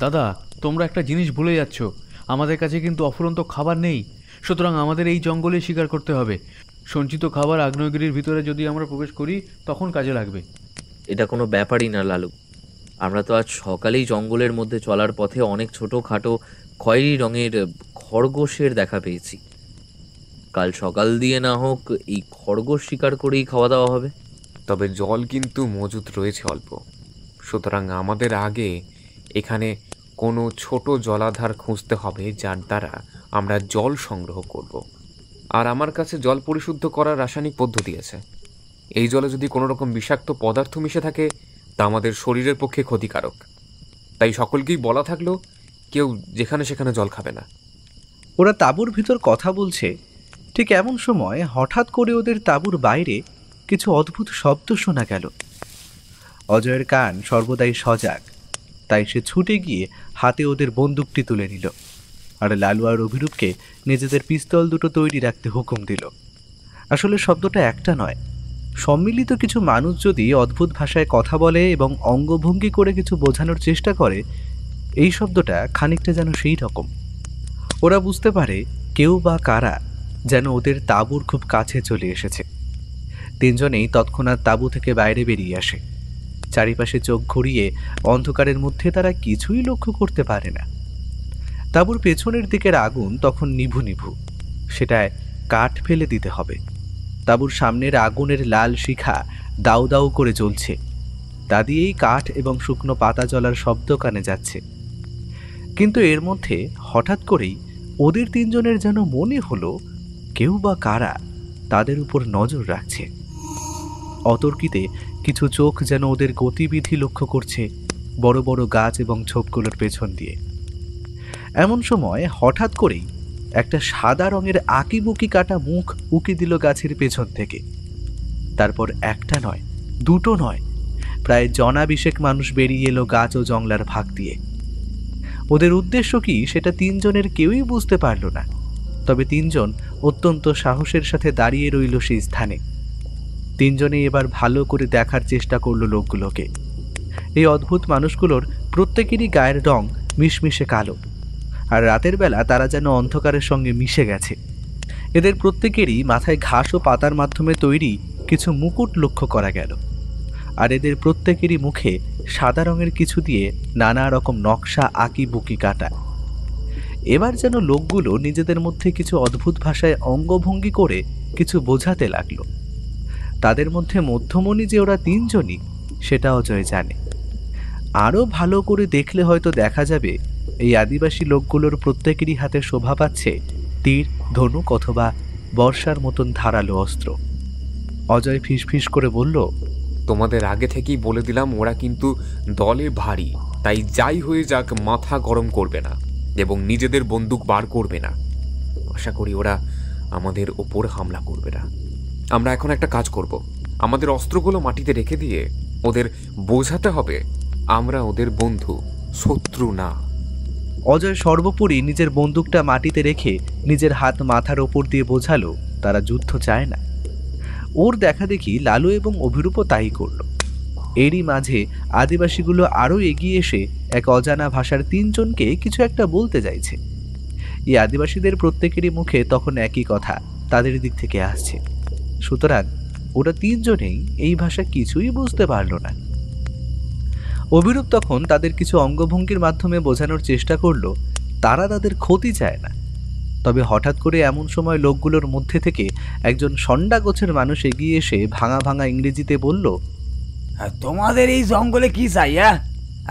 দাদা, তোমরা একটা জিনিস ভুলে যাচ্ছ। আমাদের কাছে কিন্তু অফুরন্ত খাবার নেই। সুতরাং আমাদের এই জঙ্গলে শিকার করতে হবে। সঞ্চিত খাবার আগ্নেয়গিরির ভিতরে যদি আমরা প্রবেশ করি তখন কাজে লাগবে। এটা কোনো ব্যাপারই না লালু। আমরা তো আজ সকালেই জঙ্গলের মধ্যে চলার পথে অনেক ছোটোখাটো খয়েরি রঙের খরগোশের দেখা পেয়েছি। কাল সকাল দিয়ে না হোক এই খরগোশ শিকার করেই খাওয়া দাওয়া হবে। তবে জল কিন্তু মজুত রয়েছে অল্প। সুতরাং আমাদের আগে এখানে কোনো ছোট জলাধার খুঁজতে হবে যার দ্বারা আমরা জল সংগ্রহ করব। আর আমার কাছে জল পরিশুদ্ধ করার রাসায়নিক পদ্ধতি আছে। এই জলে যদি কোনো রকম বিষাক্ত পদার্থ মিশে থাকে তা আমাদের শরীরের পক্ষে ক্ষতিকারক। তাই সকলকেই বলা থাকলো কেউ যেখানে সেখানে জল খাবে না। ওরা তাঁবুর ভিতর কথা বলছে, ঠিক এমন সময় হঠাৎ করে ওদের তাঁবুর বাইরে কিছু অদ্ভুত শব্দ শোনা গেল। অজয়ের কান সর্বদাই সজাগ, তাই সে ছুটে গিয়ে হাতে ওদের বন্দুকটি তুলে নিল আর লালু আর অভিরূপকে নিজেদের পিস্তল দুটো তৈরি রাখতে হুকুম দিল। আসলে শব্দটা একটা নয়, সম্মিলিত কিছু মানুষ যদি অদ্ভুত ভাষায় কথা বলে এবং অঙ্গভঙ্গি করে কিছু বোঝানোর চেষ্টা করে, এই শব্দটা খানিকটা যেন সেই রকম। ওরা বুঝতে পারে কেউ বা কারা যেন ওদের তাঁবুর খুব কাছে চলে এসেছে। তিনজনেই তৎক্ষণাৎ তাঁবু থেকে বাইরে বেরিয়ে আসে। চারিপাশে চোখ ঘুরিয়ে অন্ধকারের মধ্যে তারা কিছুই লক্ষ্য করতে পারে না। তাঁবুর পেছনের দিকের আগুন তখন নিভু নিভু, সেটায় কাঠ ফেলে দিতে হবে। তাঁবুর সামনের আগুনের লাল শিখা দাউ দাউ করে জ্বলছে, তা দিয়েই কাঠ এবং শুকনো পাতা জ্বলার শব্দ কানে যাচ্ছে। কিন্তু এর মধ্যে হঠাৎ করেই ওদের তিনজনের যেন মনে হলো কেউ বা কারা তাদের উপর নজর রাখছে। অতর্কিতে কিছু চোখ যেন ওদের গতিবিধি লক্ষ্য করছে বড় বড় গাছ এবং ঝোপগুলোর পেছন দিয়ে। এমন সময় হঠাৎ করেই একটা সাদা রঙের আঁকিবুকি কাটা মুখ উকি দিল গাছের পেছন থেকে। তারপর একটা নয়, দুটো নয়, প্রায় জনাবিশেক মানুষ বেরিয়ে এলো গাছ ও জংলার ভাগ দিয়ে। ওদের উদ্দেশ্য কি সেটা তিনজনের কেউই বুঝতে পারল না, তবে তিনজন অত্যন্ত সাহসের সাথে দাঁড়িয়ে রইল সেই স্থানে। তিনজনেই এবার ভালো করে দেখার চেষ্টা করলো লোকগুলোকে। এই অদ্ভুত মানুষগুলোর প্রত্যেকেরই গায়ের রং মিশমিশে কালো, আর রাতের বেলা তারা যেন অন্ধকারের সঙ্গে মিশে গেছে। এদের প্রত্যেকেরই মাথায় ঘাস ও পাতার মাধ্যমে তৈরি কিছু মুকুট লক্ষ্য করা গেল, আর এদের প্রত্যেকেরই মুখে সাদা রঙের কিছু দিয়ে নানা রকম নকশা আঁকি বুকি কাটা। এবার যেন লোকগুলো নিজেদের মধ্যে কিছু অদ্ভুত ভাষায় অঙ্গভঙ্গি করে কিছু বোঝাতে লাগলো। তাদের মধ্যে মধ্যমণি যে ওরা তিনজনই সেটা অজয় জানে। আরও ভালো করে দেখলে হয়তো দেখা যাবে এই আদিবাসী লোকগুলোর প্রত্যেকেরই হাতে শোভা পাচ্ছে তীর, ধনুক অথবা বর্ষার মতন ধারালো অস্ত্র। অজয় ফিসফিস করে বলল, তোমাদের আগে থেকেই বলে দিলাম ওরা কিন্তু দলে ভারী, তাই যাই হয়ে যাক মাথা গরম করবে না এবং নিজেদের বন্দুক বার করবে না। আশা করি ওরা আমাদের ওপর হামলা করবে না। আমরা এখন একটা কাজ করব, আমাদের অস্ত্রগুলো মাটিতে রেখে দিয়ে ওদের বোঝাতে হবে আমরা ওদের বন্ধু, শত্রু না। অজয় সর্বোপরি নিজের বন্দুকটা মাটিতে রেখে নিজের হাত মাথার ওপর দিয়ে বোঝালো তারা যুদ্ধ চায় না। ওর দেখা দেখি লালু এবং অভিরূপও তাই করল। এরই মাঝে আদিবাসীগুলো আরও এগিয়ে এসে এক অজানা ভাষার তিনজনকে কিছু একটা বলতে চাইছে। এই আদিবাসীদের প্রত্যেকেরই মুখে তখন একই কথা তাদের দিক থেকে আসছে, সুতরাং ওরা তিনজনেই এই ভাষা কিছুই বুঝতে পারল না। অভিরূপ তখন তাদের কিছু অঙ্গভঙ্গির মাধ্যমে বোঝানোর চেষ্টা করলো তারা তাদের ক্ষতি চায় না। তবে হঠাৎ করে এমন সময় লোকগুলোর মধ্যে থেকে একজন ষণ্ডা গোছের মানুষ এগিয়ে এসে ভাঙা ভাঙা ইংরেজিতে বলল, তোমাদের এই জঙ্গলে কি চাই?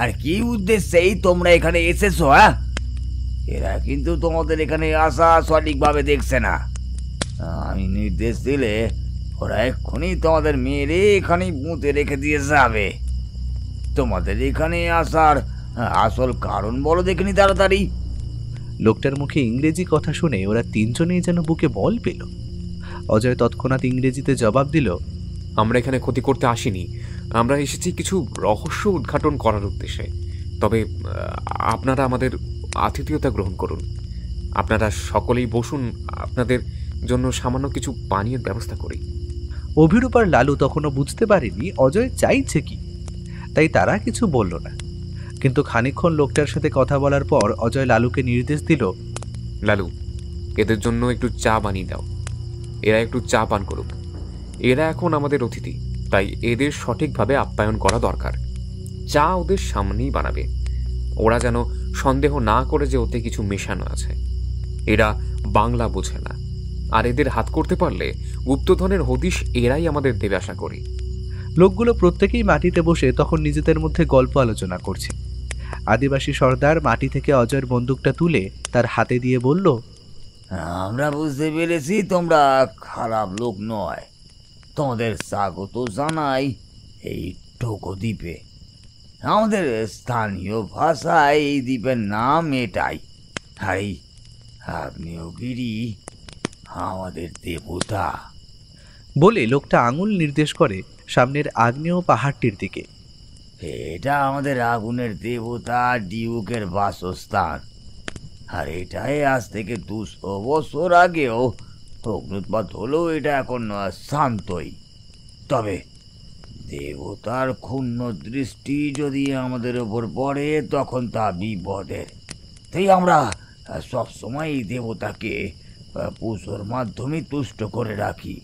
আর কি উদ্দেশ্যেই তোমরা এখানে এসেছো? এরা কিন্তু তোমাদের এখানে আসা সঠিকভাবে দেখছে না। আমি নির্দেশ দিলে ওরা এক্ষুনি তোমাদের মেরে এখানেই পুঁতে রেখে দিয়ে যাবে। তোমাদের এখানে আসার আসল কারণ বলো দেখিনি তাড়াতাড়ি। লোকটার মুখে ইংরেজি কথা শুনে ওরা তিনজনেই যেন বুকে বল পেল। অজয় তৎক্ষণাৎ ইংরেজিতে জবাব দিল, আমরা এখানে ক্ষতি করতে আসিনি, আমরা এসেছি কিছু রহস্য উদ্ঘাটন করার উদ্দেশ্যে। তবে আপনারা আমাদের আতিথেয়তা গ্রহণ করুন। আপনারা সকলেই বসুন, আপনাদের জন্য সামান্য কিছু পানীয়ের ব্যবস্থা করি। অভিরূপ আর লালু তখনও বুঝতে পারেনি অজয় চাইছে কি, তাই তারা কিছু বলল না। কিন্তু খানিকক্ষণ লোকটার সাথে কথা বলার পর অজয় লালুকে নির্দেশ দিল, লালু, এদের জন্য একটু চা বানিয়ে দাও, এরা একটু চা পান করুক। এরা এখন আমাদের অতিথি, তাই এদের সঠিকভাবে আপ্যায়ন করা দরকার। চা ওদের সামনেই বানাবে, ওরা যেন সন্দেহ না করে যে ওতে কিছু মেশানো আছে। এরা বাংলা বোঝে না, আর এদের হাত করতে পারলে গুপ্তধনের হদিশ এরাই আমাদের দেবে আশা করি। লোকগুলো প্রত্যেকেই মাটিতে বসে তখন নিজেদের মধ্যে গল্প আলোচনা করছে। আদিবাসী সর্দার মাটি থেকে অজয়ের বন্দুকটা তুলে তার হাতে দিয়ে বলল, আমরা বুঝতে পেরেছি তোমরা খারাপ লোক নয়। তোমাদের স্বাগত জানাই এই টোকো দ্বীপে। আমাদের স্থানীয় ভাষায় এই দ্বীপের নাম এটাই। আর এই আগ্নেয়গিরি আমাদের দেবতা। বলে লোকটা আঙুল নির্দেশ করে সামনের আগ্নেয় পাহাড়টির দিকে। এটা আমাদের আগুনের দেবতা ডিউকের বাসস্থান। আর এটাই আজ থেকে 200 বছর আগেও অগ্নুৎপাত হলেও এটা এখন শান্তই। তবে দেবতার ক্ষুণ্ণ দৃষ্টি যদি আমাদের ওপর পড়ে তখন তা বিপদের। তাই আমরা সবসময় এই দেবতাকে পুজোর মাধ্যমে তুষ্ট করে রাখি।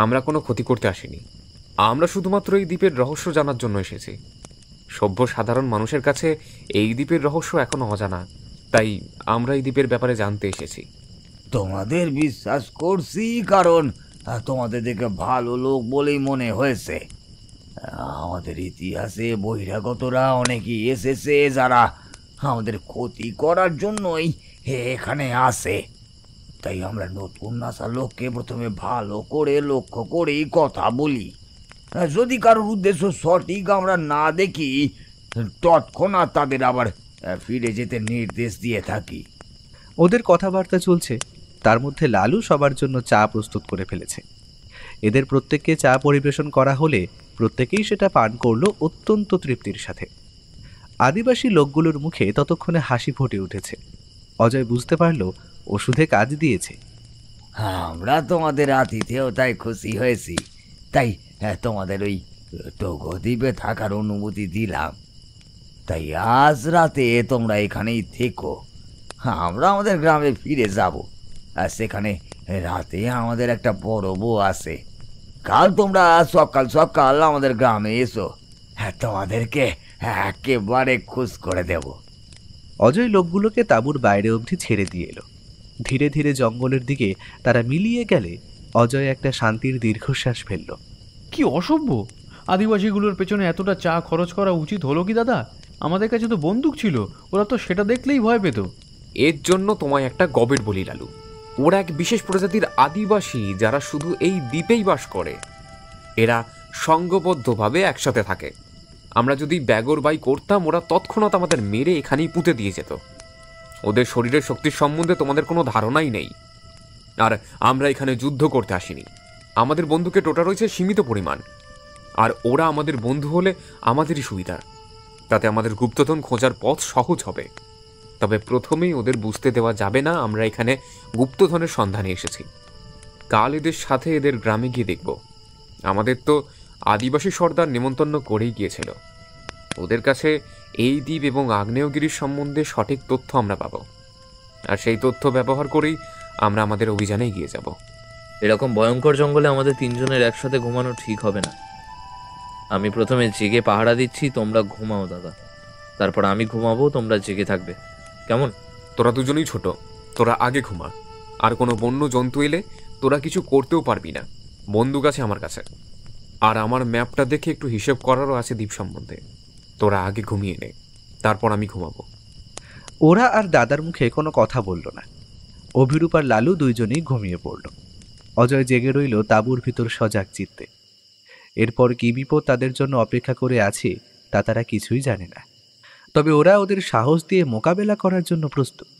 আমরা কোনো ক্ষতি করতে আসিনি, আমরা শুধুমাত্র এই দ্বীপের রহস্য জানার জন্য এসেছি। সভ্য সাধারণ মানুষের কাছে এই দ্বীপের রহস্য এখনো অজানা, তাই আমরা এই দ্বীপের ব্যাপারে জানতে এসেছি। তোমাদের বিশ্বাস করছি, কারণ তোমাদের দেখে ভালো লোক বলেই মনে হয়েছে। আমাদের ইতিহাসে বহিরাগতরা অনেকেই এসেছে যারা আমাদের ক্ষতি করার জন্যই এখানে আসে। তাই আমরা নতুন আসা লোককে প্রথমে ভালো করে লক্ষ্য করেই কথা বলি। যদি কারোর উদ্দেশ্য সঠিক আমরা না দেখি, তৎক্ষণাৎ তাদের আবার ফিরে যেতে নির্দেশ দিয়ে থাকি। ওদের কথাবার্তা চলছে, তার মধ্যে লালু সবার জন্য চা প্রস্তুত করে ফেলেছে। এদের প্রত্যেককে চা পরিবেশন করা হলে প্রত্যেকেই সেটা পান করলো অত্যন্ত তৃপ্তির সাথে। আদিবাসী লোকগুলোর মুখে ততক্ষণে হাসি ফুটে উঠেছে। অজয় বুঝতে পারল ওষুধে কাজ দিয়েছে। আমরা তোমাদের আতিথেয়তায় খুশি হয়েছি, তাই তোমাদের ওই টোগো দ্বীপে থাকার অনুমতি দিলাম। তাই আজ রাতে তোমরা এখানেই থেকো। আমরা আমাদের গ্রামে ফিরে যাব, আর সেখানে রাতে আমাদের একটা পরবও আছে। কাল তোমরা সকাল সকাল আমাদের গ্রামে এসো, তোমাদেরকে একেবারে খুশ করে দেব। অজয় লোকগুলোকে তাঁবুর বাইরে অবধি ছেড়ে দিয়ে এলো। ধীরে ধীরে জঙ্গলের দিকে তারা মিলিয়ে গেলে অজয় একটা শান্তির দীর্ঘশ্বাস ফেলল। কি অসভ্য! আদিবাসীগুলোর পেছনে এতটা চা খরচ করা উচিত হলো কি দাদা? আমাদের কাছে তো বন্দুক ছিল, ওরা তো সেটা দেখলেই ভয় পেত। এর জন্য তোমায় একটা গবেট বলি লালু। ওরা এক বিশেষ প্রজাতির আদিবাসী যারা শুধু এই দ্বীপেই বাস করে। এরা সংঘবদ্ধভাবে একসাথে থাকে। আমরা যদি ব্যাগরবাই করতাম, ওরা তৎক্ষণাৎ আমাদের মেরে এখানেই পুঁতে দিয়ে যেত। ওদের শরীরের শক্তির সম্বন্ধে তোমাদের কোনো ধারণাই নেই। আর আমরা এখানে যুদ্ধ করতে আসিনি। আমাদের বন্দুকের টোটা রয়েছে সীমিত পরিমাণ, আর ওরা আমাদের বন্ধু হলে আমাদেরই সুবিধা। তাতে আমাদের গুপ্তধন খোঁজার পথ সহজ হবে। তবে প্রথমেই ওদের বুঝতে দেওয়া যাবে না আমরা এখানে গুপ্তধনের সন্ধানে এসেছি। কাল এদের সাথে এদের গ্রামে গিয়ে দেখব। আমাদের তো আদিবাসী সর্দার নেমন্তন্ন করেই গিয়েছিল। ওদের কাছে এই দ্বীপ এবং আগ্নেয়গিরির সম্বন্ধে সঠিক তথ্য আমরা পাব, আর সেই তথ্য ব্যবহার করেই আমরা আমাদের অভিযানে এগিয়ে যাব। এরকম ভয়ঙ্কর জঙ্গলে আমাদের তিনজনের একসাথে ঘুমানো ঠিক হবে না। আমি প্রথমে জেগে পাহারা দিচ্ছি, তোমরা ঘুমাও দাদা। তারপর আমি ঘুমাবো, তোমরা জেগে থাকবে, কেমন? তোরা দুজনেই ছোট, তোরা আগে ঘুমা। আর কোনো বন্য জন্তু এলে তোরা কিছু করতেও পারবি না। বন্দুক আছে আমার কাছে, আর আমার ম্যাপটা দেখে একটু হিসেব করারও আছে দ্বীপ সম্বন্ধে। তোরা আগে ঘুমিয়ে নে, তারপর আমি ঘুমাবো। ওরা আর দাদার মুখে কোনো কথা বলল না। অভিরূপ আর লালু দুইজনেই ঘুমিয়ে পড়ল। অজয় জেগে রইল তাঁবুর ভিতর সজাগ চিত্তে। এরপর কি বিপদ তাদের জন্য অপেক্ষা করে আছে তা তারা কিছুই জানে না। তবে ওরা ওদের সাহস দিয়ে মোকাবেলা করার জন্য প্রস্তুত।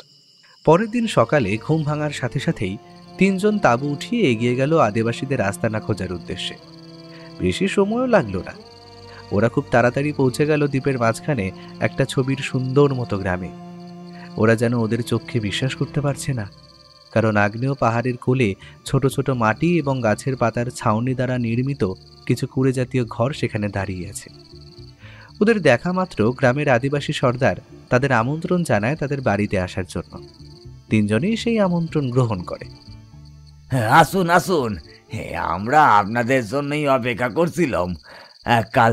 পরের দিন সকালে ঘুম ভাঙার সাথে সাথেই তিনজন তাঁবু উঠিয়ে এগিয়ে গেল আদিবাসীদের আস্তানা খোঁজার উদ্দেশ্যে। বেশি সময়ও লাগলো না। ওরা খুব তাড়াতাড়ি পৌঁছে গেল দ্বীপের মাঝখানে একটা ছবির সুন্দর মতো গ্রামে। ওরা যেন ওদের চোখে বিশ্বাস করতে পারছে না, কারণ আগ্নেয় পাহাড়ের কোলে ছোট ছোট মাটি এবং গাছের পাতার ছাউনি দ্বারা নির্মিত কিছু কুড়ে জাতীয় ঘর সেখানে দাঁড়িয়ে আছে। ওদের দেখা মাত্র গ্রামের আদিবাসী সর্দার তাদের আমন্ত্রণ জানায় তাদের বাড়িতে আসার জন্য। তিনজনেই সেই আমন্ত্রণ গ্রহণ করে। আসুন আসুন, আমরা আপনাদের জন্যই অপেক্ষা করছিলাম। কাল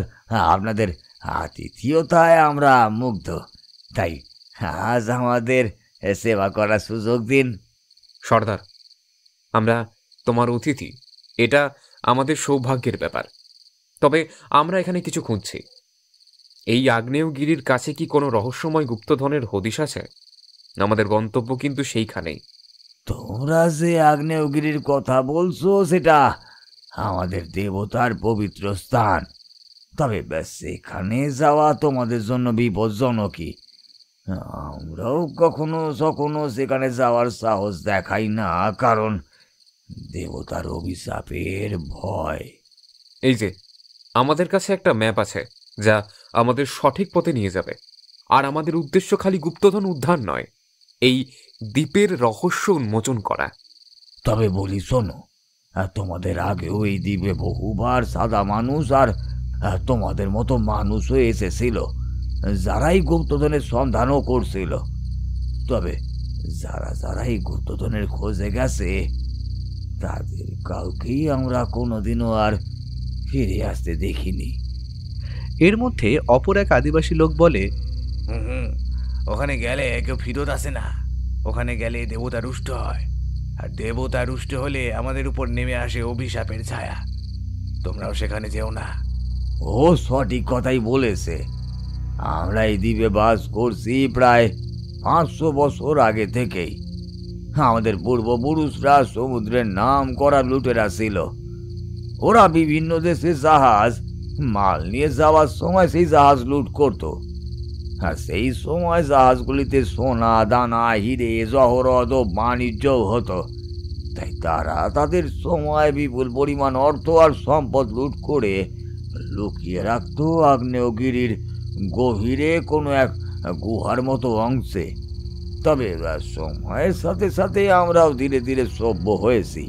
আপনাদের আতিথেয়তায় আমরা মুগ্ধ, তাই আজ আমাদের সেবা করার সুযোগ দিন। সর্দার, আমরা তোমার অতিথি, এটা আমাদের সৌভাগ্যের ব্যাপার। তবে আমরা এখানে কিছু খুঁজছি। এই আগ্নেয়গিরির কাছে কি কোনো রহস্যময় গুপ্তধনের হদিশ আছে? আমাদের গন্তব্য কিন্তু সেইখানেই। তোমরা যে আগ্নেয়গিরির কথা বলছো সেটা আমাদের দেবতার পবিত্র স্থান। তবে সেখানে যাওয়া তোমাদের জন্য বিপজ্জনকই। আমরাও কখনো কখনো সেখানে যাওয়ার সাহস দেখাই না, কারণ দেবতার অভিশাপের ভয়। এই যে আমাদের কাছে একটা ম্যাপ আছে যা আমাদের সঠিক পথে নিয়ে যাবে। আর আমাদের উদ্দেশ্য খালি গুপ্তধন উদ্ধার নয়, এই দ্বীপের রহস্য উন্মোচন করা। তবে বলি শোনো, তোমাদের আগেও এই দ্বীপে বহুবার সাদা মানুষ আর তোমাদের মতো মানুষও এসেছিল, যারাই গুপ্তধনের সন্ধানও করছিল। তবে যারা এই গুপ্তধনের খোঁজে গেছে তাদের কাউকেই আমরা কোনোদিনও আর ফিরে আসতে দেখিনি। এর মধ্যে অপর এক আদিবাসী লোক বলে, ওখানে গেলে কেউ ফিরত আসে না। ওখানে গেলে দেবতা রুষ্ট হয়, আর দেবতা রুষ্ট হলে আমাদের উপর নেমে আসে অভিশাপের ছায়া। তোমরাও সেখানে যেও না। ও সঠিক কথাই বলেছে। আমরা এই দ্বীপে বাস করছি প্রায় 500 বছর আগে থেকেই। আমাদের পূর্বপুরুষরা সমুদ্রের নাম করা লুটেরা ছিল। ওরা বিভিন্ন দেশে জাহাজ মাল নিয়ে যাওয়ার সময় সেই জাহাজ লুট করত। আর সেই সময় জাহাজগুলিতে সোনা দানা হিরে জহরত ও বাণিজ্যও হতো। তাই তারা তাদের সময় বিপুল পরিমাণ অর্থ আর সম্পদ লুট করে লুকিয়ে রাখত আগ্নেয়গিরির গভীরে কোনো এক গুহার মতো অংশে। তবে সময়ের সাথে সাথে আমরাও ধীরে ধীরে সভ্য হয়েছি,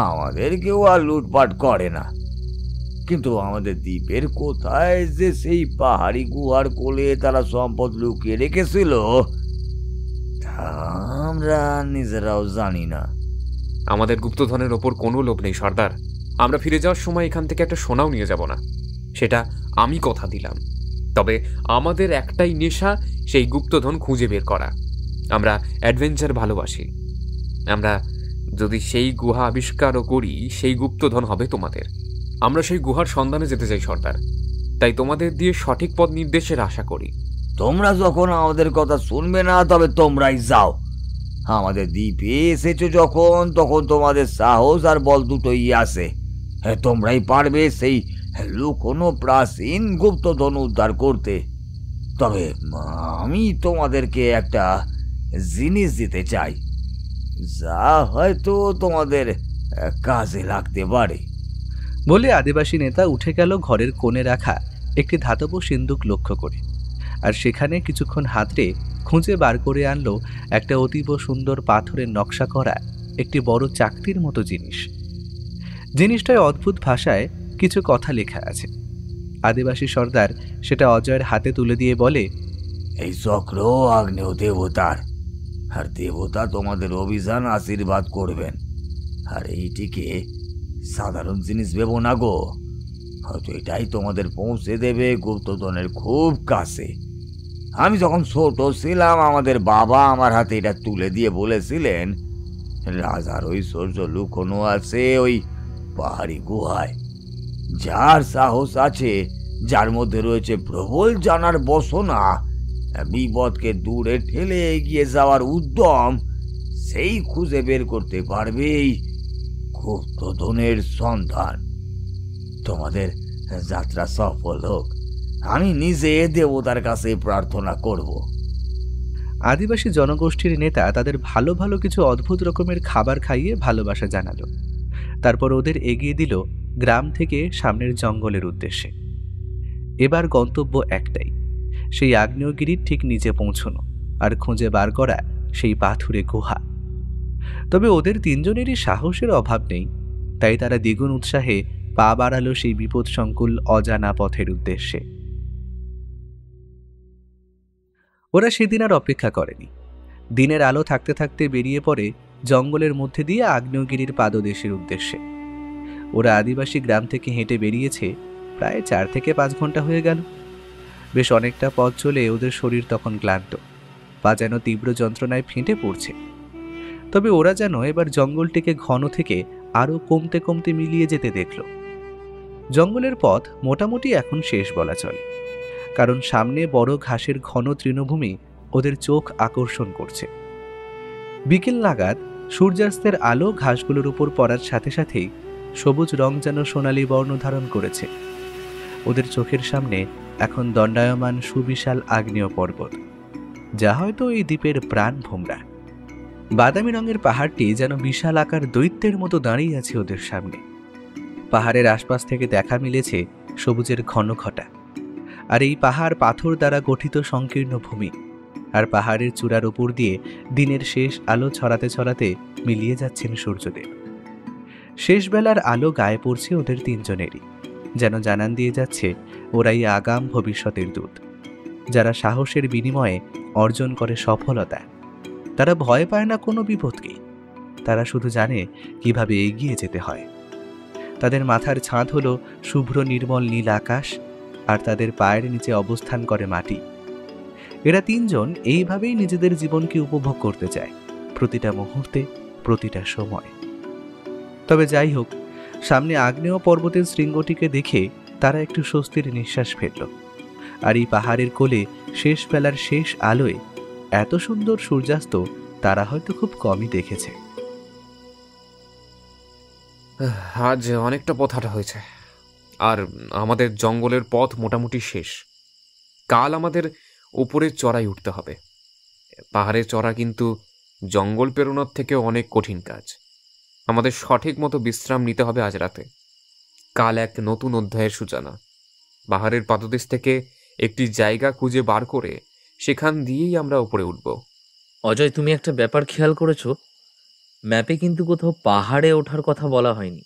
আমাদের কেউ আর লুটপাট করে না। কিন্তু আমাদের দ্বীপের কোথায় যে সেই পাহাড়ি গুহার কোলে তারা সম্পদ লুকিয়ে রেখেছিল তা আমরা নিজেরাও জানি না। আমাদের গুপ্তধনের ওপর কোনো লোভ নেই সর্দার। আমরা ফিরে যাওয়ার সময় এখান থেকে একটা সোনাও নিয়ে যাব না, সেটা আমি কথা দিলাম। তবে আমাদের একটাই নেশা, সেই গুপ্তধন খুঁজে বের করা। আমরা অ্যাডভেঞ্চার ভালোবাসি। আমরা যদি সেই গুহা আবিষ্কারও করি, সেই গুপ্তধন হবে তোমাদের। আমরা সেই গুহার সন্ধানে যেতে চাই সর্দার, তাই তোমাদের দিয়ে সঠিক পথ নির্দেশের আশা করি। তোমরা যখন আমাদের কথা শুনবে না তবে তোমরাই যাও। আমাদের দ্বীপে এসেছো যখন, তখন তোমাদের সাহস আর বল দুটোই আছে। তোমরাই পারবে সেই লুকোনো প্রাচীন গুপ্তধন উদ্ধার করতে। তবে আমি তোমাদেরকে একটা জিনিস দিতে চাই, যা হয়তো তোমাদের কাজে লাগতে পারে। বলে আদিবাসী নেতা উঠে গেল ঘরের কোণে রাখা একটি ধাতব সিন্দুক লক্ষ্য করে, আর সেখানে কিছুক্ষণ হাতড়ে খুঁজে বার করে আনলো একটা অতীব সুন্দর পাথরের নকশা করা একটি বড় চাকতির মতো জিনিস। জিনিসটায় অদ্ভুত ভাষায় কিছু কথা লেখা আছে। আদিবাসী সর্দার সেটা অজয়ের হাতে তুলে দিয়ে বলে, এই চক্র আগ্নেয় দেবতার, আর দেবতা তোমাদের অভিযান আশীর্বাদ করবেন। আর এইটিকে সাধারণ জিনিস ভেবো না গো, হয়তো এটাই তোমাদের পৌঁছে দেবে গুপ্তধনের খুব কাছে। আমি যখন ছোট ছিলাম আমাদের বাবা আমার হাতে এটা তুলে দিয়ে বলেছিলেন, রাজার ঐশ্বর্য লুকোনো আছে ওই পাহাড়ি গুহায়। যার সাহস আছে, যার মধ্যে রয়েছে প্রবল জানার বসনা, বিপদকে দূরে ঠেলে এগিয়ে যাওয়ার উদ্যম, সেই খুঁজে বের করতে পারবেই গুপ্তধনের সন্ধান। তোমাদের যাত্রা সফল হোক, আমি নিজে দেবতার কাছে প্রার্থনা করব। আদিবাসী জনগোষ্ঠীর নেতা তাদের ভালো ভালো কিছু অদ্ভুত রকমের খাবার খাইয়ে ভালোবাসা জানালো। তারপর ওদের এগিয়ে দিল গ্রাম থেকে সামনের জঙ্গলের উদ্দেশ্যে। এবার গন্তব্য একটাই, সেই আগ্নেয়গিরির ঠিক নিচে পৌঁছনো আর খুঁজে বার করা সেই পাথুরে গুহা। তবে ওদের তিনজনেরই সাহসের অভাব নেই, তাই তারা দ্বিগুণ উৎসাহে পা বাড়ালো সেই বিপদসংকুল অজানা পথের উদ্দেশ্যে। ওরা সেদিন আর অপেক্ষা করেনি। দিনের আলো থাকতে থাকতে বেরিয়ে পড়ে জঙ্গলের মধ্যে দিয়ে আগ্নেয়গিরির পাদদেশের উদ্দেশ্যে। ওরা আদিবাসী গ্রাম থেকে হেঁটে বেরিয়েছে প্রায় 4 থেকে 5 ঘন্টা হয়ে গেল। বেশ অনেকটা পথ চলে ওদের শরীর তখন ক্লান্ত, পা যেন তীব্র যন্ত্রণায় ফেটে পড়ছে। তবে ওরা যেন এবার জঙ্গলটিকে ঘন থেকে আরও কমতে কমতে মিলিয়ে যেতে দেখল। জঙ্গলের পথ মোটামুটি এখন শেষ বলা চলে, কারণ সামনে বড় ঘাসের ঘন তৃণভূমি ওদের চোখ আকর্ষণ করছে। বিকেল নাগাদ সূর্যাস্তের আলো ঘাসগুলোর উপর পড়ার সাথে সাথেই সবুজ রং যেন সোনালী বর্ণ ধারণ করেছে। ওদের চোখের সামনে এখন দণ্ডায়মান সুবিশাল আগ্নেয় পর্বত, যা হয়তো এই দ্বীপের প্রাণ ভোমরা। বাদামি রঙের পাহাড়টি যেন বিশাল আকার দৈত্যের মতো দাঁড়িয়ে আছে ওদের সামনে। পাহাড়ের আশপাশ থেকে দেখা মিলেছে সবুজের ঘন ঘটা, আর এই পাহাড় পাথর দ্বারা গঠিত সংকীর্ণ ভূমি। আর পাহাড়ের চূড়ার উপর দিয়ে দিনের শেষ আলো ছড়াতে ছড়াতে মিলিয়ে যাচ্ছেন সূর্যদেব। শেষ বেলার আলো গায়ে পড়ছে ওদের তিনজনেরই, যেন জানান দিয়ে যাচ্ছে ওরাই আগাম ভবিষ্যতের দূত, যারা সাহসের বিনিময়ে অর্জন করে সফলতা। তারা ভয় পায় না কোনো বিপদকে, তারা শুধু জানে কিভাবে এগিয়ে যেতে হয়। তাদের মাথার ছাদ হলো শুভ্র নির্মল নীল আকাশ, আর তাদের পায়ের নিচে অবস্থান করে মাটি। এরা তিনজন এইভাবেই নিজেদের জীবনকে উপভোগ করতে চায়, প্রতিটা মুহূর্তে, প্রতিটা সময়। তবে যাই হোক, সামনে আগ্নেয় পর্বতের শৃঙ্গটিকে দেখে তারা একটু স্বস্তির নিঃশ্বাস ফেলল। আর এই পাহাড়ের কোলে শেষ বেলার শেষ আলোয় এত সুন্দর সূর্যাস্ত তারা হয়তো খুব কমই দেখেছে। আজ অনেকটা পথ হাঁটা হয়েছে, আর আমাদের জঙ্গলের পথ মোটামুটি শেষ। কাল আমাদের উপরে চড়াই উঠতে হবে। পাহাড়ে চড়া কিন্তু জঙ্গল পেরোনোর থেকে অনেক কঠিন কাজ। আমাদের সঠিক মতো বিশ্রাম নিতে হবে আজ রাতে। কাল এক নতুন অধ্যায়ের সূচনা। পাহাড়ের পাদদেশ থেকে একটি জায়গা খুঁজে বার করে সেখান দিয়েই আমরা উপরে উঠব। অজয়, তুমি একটা ব্যাপার খেয়াল করেছো? ম্যাপে কিন্তু কোথাও পাহাড়ে ওঠার কথা বলা হয়নি।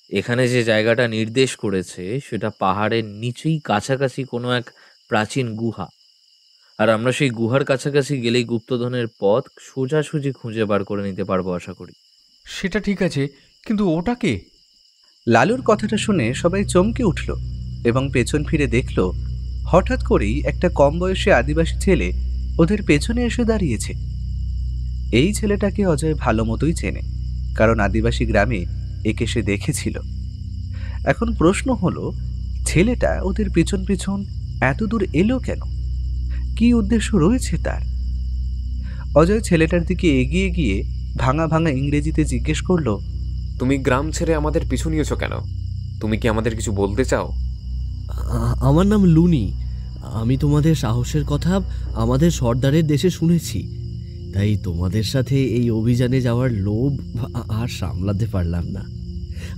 এখানে যে জায়গাটা নির্দেশ করেছে সেটা পাহাড়ের নিচেই কাছাকাছি কোনো এক প্রাচীন গুহা। আর আমরা সেই গুহার কাছাকাছি গেলেই গুপ্তধনের পথ সোজাসুজি খুঁজে বার করে নিতে পারবো আশা করি। সেটা ঠিক আছে, কিন্তু ওটা কে? লালুর কথাটা শুনে সবাই চমকে উঠল এবং পেছন ফিরে দেখল হঠাৎ করেই একটা কম বয়সী আদিবাসী ছেলে ওদের পেছনে এসে দাঁড়িয়েছে। এই ছেলেটাকে অজয় ভালো মতোই চেনে, কারণ আদিবাসী গ্রামে একে সে দেখেছিল। এখন প্রশ্ন হলো, ছেলেটা ওদের পেছন পেছন এত দূর এলো কেন? কি উদ্দেশ্য রয়েছে তার? অজয় ছেলেটার দিকে এগিয়ে গিয়ে ভাঙা ভাঙা ইংরেজিতে জিজ্ঞেস করলো, তুমি গ্রাম ছেড়ে আমাদের পিছু নিয়েছ কেন? তুমি কি আমাদের কিছু বলতে চাও? আমার নাম লুনি। আমি তোমাদের সাহসের কথা আমাদের সর্দারের দেশে শুনেছি, তাই তোমাদের সাথে এই অভিযানে যাওয়ার লোভ আর সামলাতে পারলাম না।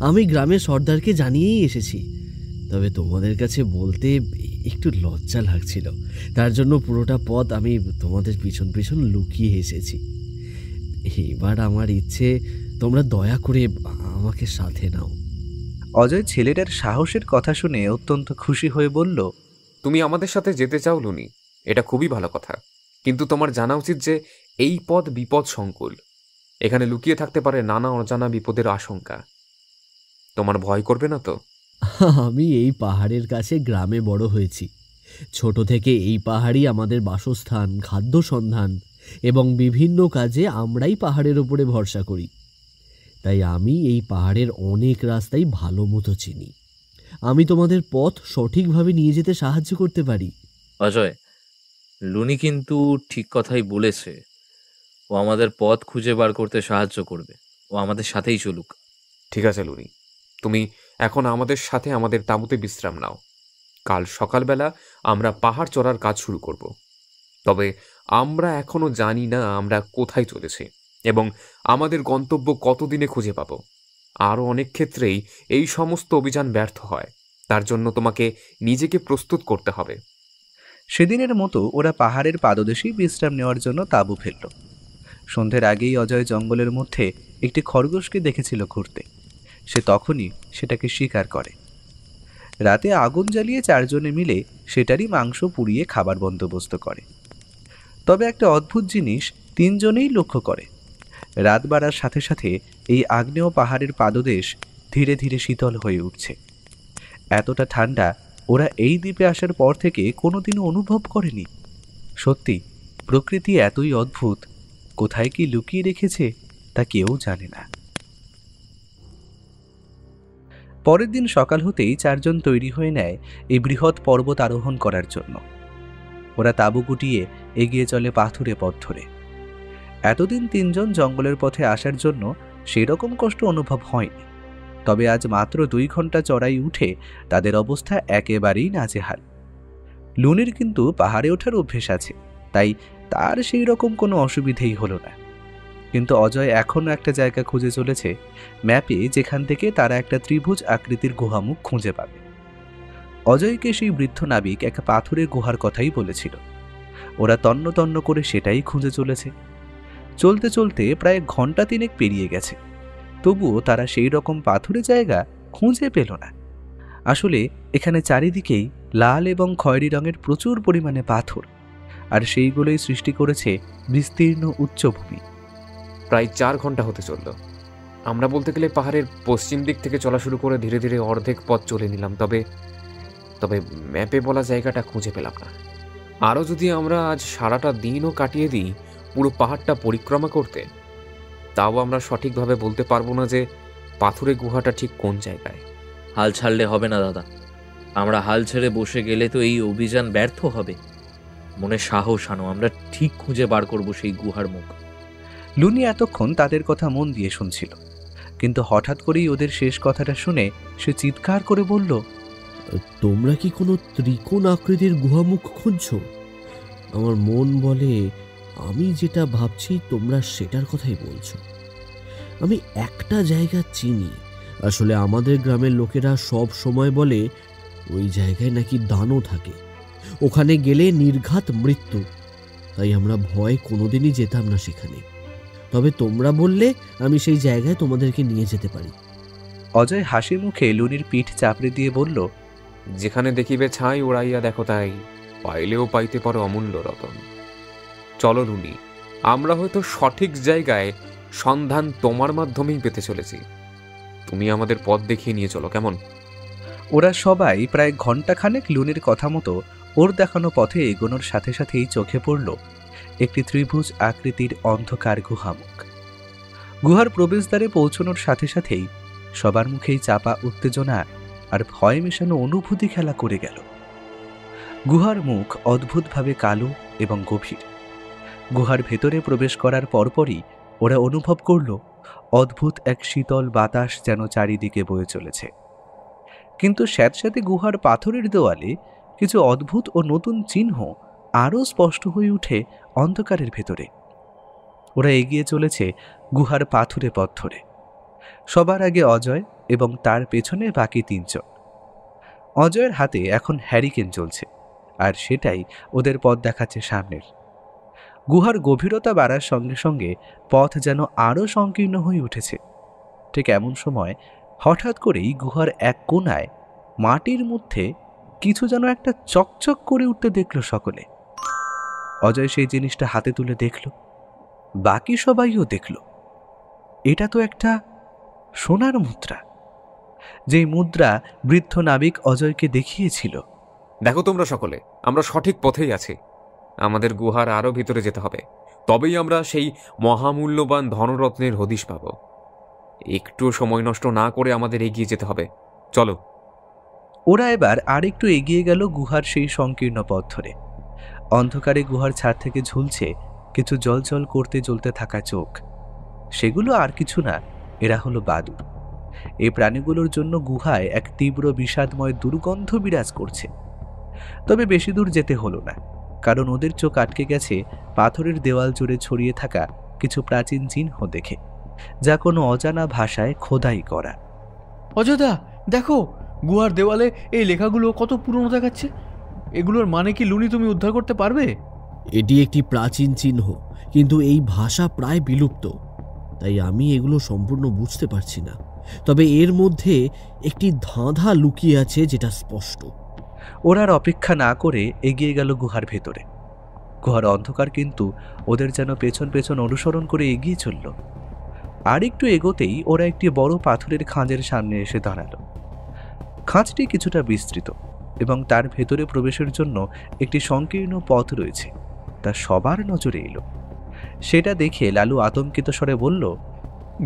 আমি গ্রামের সর্দারকে জানিয়েই এসেছি, তবে তোমাদের কাছে বলতে একটু লজ্জা লাগছিল। তার জন্য পুরোটা পথ আমি তোমাদের পিছন পিছন লুকিয়ে এসেছি। এবার আমার ইচ্ছে তোমরা দয়া করে আমাকে সাথে নাও। অজয় ছেলেটার সাহসের কথা শুনে অত্যন্ত খুশি হয়ে বলল, তুমি আমাদের সাথে যেতে চাও লুনি, এটা খুবই ভালো কথা, কিন্তু তোমার জানা উচিত যে এই পথ বিপদ সংকুল। এখানে লুকিয়ে থাকতে পারে নানা অজানা বিপদের আশঙ্কা। তোমার ভয় করবে না তো? আমি এই পাহাড়ের কাছে গ্রামে বড় হয়েছি। ছোট থেকে এই পাহাড়ই আমাদের বাসস্থান, খাদ্য সন্ধান এবং বিভিন্ন কাজে আমরাই পাহাড়ের ওপরে ভরসা করি। তাই আমি এই পাহাড়ের অনেক রাস্তাই ভালো মতো চিনি। আমি তোমাদের পথ সঠিকভাবে নিয়ে যেতে সাহায্য করতে পারি। অজয়, লুনি কিন্তু ঠিক কথাই বলেছে। ও আমাদের পথ খুঁজে বার করতে সাহায্য করবে। ও আমাদের সাথেই চলুক। ঠিক আছে লুনি, তুমি এখন আমাদের সাথে আমাদের তাঁবুতে বিশ্রাম নাও। কাল সকালবেলা আমরা পাহাড় চড়ার কাজ শুরু করব। তবে আমরা এখনো জানি না আমরা কোথায় চলেছি এবং আমাদের গন্তব্য কতদিনে খুঁজে পাব। আরও অনেক ক্ষেত্রেই এই সমস্ত অভিযান ব্যর্থ হয়। তার জন্য তোমাকে নিজেকে প্রস্তুত করতে হবে। সেদিনের মতো ওরা পাহাড়ের পাদদেশেই বিশ্রাম নেওয়ার জন্য তাঁবু ফেলল। সন্ধ্যের আগেই অজয় জঙ্গলের মধ্যে একটি খরগোশকে দেখেছিল ঘুরতে। সে তখনই সেটাকে শিকার করে। রাতে আগুন জ্বালিয়ে চারজনে মিলে সেটারই মাংস পুড়িয়ে খাবার বন্দোবস্ত করে। তবে একটা অদ্ভুত জিনিস তিনজনেই লক্ষ্য করে। রাত বাড়ার সাথে সাথে এই আগ্নেয় পাহাড়ের পাদদেশ ধীরে ধীরে শীতল হয়ে উঠছে। এতটা ঠান্ডা ওরা এই দ্বীপে আসার পর থেকে কোনোদিনও অনুভব করেনি। সত্যি, প্রকৃতি এতই অদ্ভুত, কোথায় কি লুকিয়ে রেখেছে তা কেউ জানে না। পরের দিন সকাল হতেই চারজন তৈরি হয়ে নেয় এই বৃহৎ পর্বত আরোহণ করার জন্য। ওরা তাঁবু গুটিয়ে এগিয়ে চলে পাথুরে পথ ধরে। এতদিন তিনজন জঙ্গলের পথে আসার জন্য সেরকম কষ্ট অনুভব হয়নি। তবে আজ মাত্র 2 ঘন্টা চড়াই উঠে তাদের অবস্থা একেবারেই নাজেহাল। লুনির কিন্তু পাহাড়ে ওঠার অভ্যেস আছে, তাই তার সেই রকম কোনো অসুবিধেই হলো না। কিন্তু অজয় এখনও একটা জায়গা খুঁজে চলেছে ম্যাপে, যেখান থেকে তারা একটা ত্রিভুজ আকৃতির গুহামুখ খুঁজে পাবে। অজয়কে সেই বৃদ্ধ নাবিক এক পাথরের গুহার কথাই বলেছিল। ওরা তন্ন তন্ন করে সেটাই খুঁজে চলেছে। চলতে চলতে প্রায় ঘন্টা 3 পেরিয়ে গেছে, তবুও তারা সেই রকম পাথুরে জায়গা খুঁজে পেল না। আসলে এখানে চারিদিকেই লাল এবং খয়েরি রঙের প্রচুর পরিমাণে পাথর, আর সেইগুলোই সৃষ্টি করেছে বিস্তীর্ণ উচ্চভূমি। প্রায় 4 ঘন্টা হতে চলল। আমরা বলতে গেলে পাহাড়ের পশ্চিম দিক থেকে চলা শুরু করে ধীরে ধীরে অর্ধেক পথ চলে নিলাম। তবে ম্যাপে বলা জায়গাটা খুঁজে পেলাম না। আরও যদি আমরা আজ সারাটা দিনও কাটিয়ে দিই পুরো পাহাড়টা পরিক্রমা করতে, তাও আমরা সঠিকভাবে বলতে পারবো না যে পাথুরে গুহাটা ঠিক কোন জায়গায়। হাল ছাড়লে হবে না দাদা। আমরা হাল ছেড়ে বসে গেলে তো এই অভিযান ব্যর্থ হবে। মনে সাহস আনো, আমরা ঠিক খুঁজে বার করব সেই গুহার মুখ। লুনি এতক্ষণ তাদের কথা মন দিয়ে শুনছিল। কিন্তু হঠাৎ করেই ওদের শেষ কথাটা শুনে সে চিৎকার করে বলল, তোমরা কি কোনো ত্রিকোণ আকৃতির গুহামুখ খুঁজছো? আমার মন বলে আমি যেটা ভাবছি তোমরা সেটার কথাই বলছো। আমি একটা জায়গা চিনি। আসলে আমাদের গ্রামের লোকেরা সব সময় বলে ওই জায়গায় নাকি দানও থাকে, ওখানে গেলে নির্ঘাত মৃত্যু। তাই আমরা ভয় কোনোদিনই যেতাম না সেখানে। তবে তোমরা বললে আমি সেই জায়গায় তোমাদেরকে নিয়ে যেতে পারি। অজয় হাসি মুখে লুনির পিঠ চাপড়ে দিয়ে বলল, যেখানে দেখিবে ছাই উড়াইয়া দেখো তাই, পাইলেও পাইতে পারো অমূল্য রতন। চলো লুনি, আমরা হয়তো সঠিক জায়গায় সন্ধান তোমার মাধ্যমেই পেতে চলেছি। তুমি আমাদের পথ দেখিয়ে নিয়ে চলো, কেমন? ওরা সবাই প্রায় ঘণ্টাখানেক লুনির কথা মতো ওর দেখানো পথে এগোনোর সাথে সাথেই চোখে পড়ল একটি ত্রিভুজ আকৃতির অন্ধকার গুহামুখ। গুহার প্রবেশদ্বারে পৌঁছানোর সাথে সাথেই সবার মুখেই চাপা উত্তেজনা আর ভয় মেশানো অনুভূতি খেলা করে গেল। গুহার মুখ অদ্ভুতভাবে কালো এবং গভীর। গুহার ভেতরে প্রবেশ করার পরপরই ওরা অনুভব করল অদ্ভুত এক শীতল বাতাস যেন চারিদিকে বয়ে চলেছে। কিন্তু স্যাঁতস্যাঁতে গুহার পাথরের দেওয়ালে কিছু অদ্ভুত ও নতুন চিহ্ন আরও স্পষ্ট হয়ে উঠে অন্ধকারের ভেতরে। ওরা এগিয়ে চলেছে গুহার পাথুরে পথ ধরে। সবার আগে অজয় এবং তার পেছনে বাকি 3 জন। অজয়ের হাতে এখন হ্যারিকেন চলছে, আর সেটাই ওদের পথ দেখাচ্ছে সামনের। গুহার গভীরতা বাড়ার সঙ্গে সঙ্গে পথ যেন আরও সংকীর্ণ হয়ে উঠেছে। ঠিক এমন সময় হঠাৎ করেই গুহার এক কোণায় মাটির মধ্যে কিছু যেন একটা চকচক করে উঠতে দেখল সকলে। অজয় সেই জিনিসটা হাতে তুলে দেখল, বাকি সবাইও দেখল। এটা তো একটা সোনার মুদ্রা, যেই মুদ্রা বৃদ্ধ নাবিক অজয়কে দেখিয়েছিল। দেখো তোমরা সকলে, আমরা সঠিক পথেই আছি। আমাদের গুহার আরো ভিতরে যেতে হবে, তবেই আমরা সেই মহামূল্যবান ধনরত্নের হদিশ পাব। একটু সময় নষ্ট না করে আমাদের এগিয়ে যেতে হবে, চলো। ওরা এবার আর একটু এগিয়ে গেল গুহার সেই সংকীর্ণ পথ ধরে। অন্ধকারে গুহার ছাদ থেকে ঝুলছে কিছু জলজল করতে জ্বলতে থাকা চোখ। সেগুলো আর কিছু না, এরা হলো বাদুড়। এই প্রাণীগুলোর জন্য গুহায় এক তীব্র বিষাদময় দুর্গন্ধ বিরাজ করছে। তবে বেশি দূর যেতে হলো না, কারণ ওদের চোখ আটকে গেছে পাথরের দেওয়াল জুড়ে ছড়িয়ে থাকা কিছু প্রাচীন চিহ্ন দেখে, যা কোনো অজানা ভাষায় খোদাই করা। অযোধ্যা, দেখো গুহার দেওয়ালে এই লেখাগুলো কত পুরনো দেখাচ্ছে। এগুলোর মানে কি লুনি তুমি উদ্ধার করতে পারবে? এটি একটি প্রাচীন চিহ্ন, কিন্তু এই ভাষা প্রায় বিলুপ্ত, তাই আমি এগুলো সম্পূর্ণ বুঝতে পারছি না। তবে এর মধ্যে একটি ধাঁধা লুকিয়ে আছে যেটা স্পষ্ট। ওরা আর অপেক্ষা না করে এগিয়ে গেল গুহার ভেতরে। গুহার অন্ধকার কিন্তু ওদের যেন পেছন পেছন অনুসরণ করে এগিয়ে চলল। আর একটু এগোতেই ওরা একটি বড় পাথরের খাঁজের সামনে এসে দাঁড়ালো। খাঁজটি কিছুটা বিস্তৃত এবং তার ভেতরে প্রবেশের জন্য একটি সংকীর্ণ পথ রয়েছে, তা সবার নজরে এলো। সেটা দেখে লালু আতঙ্কিত স্বরে বলল,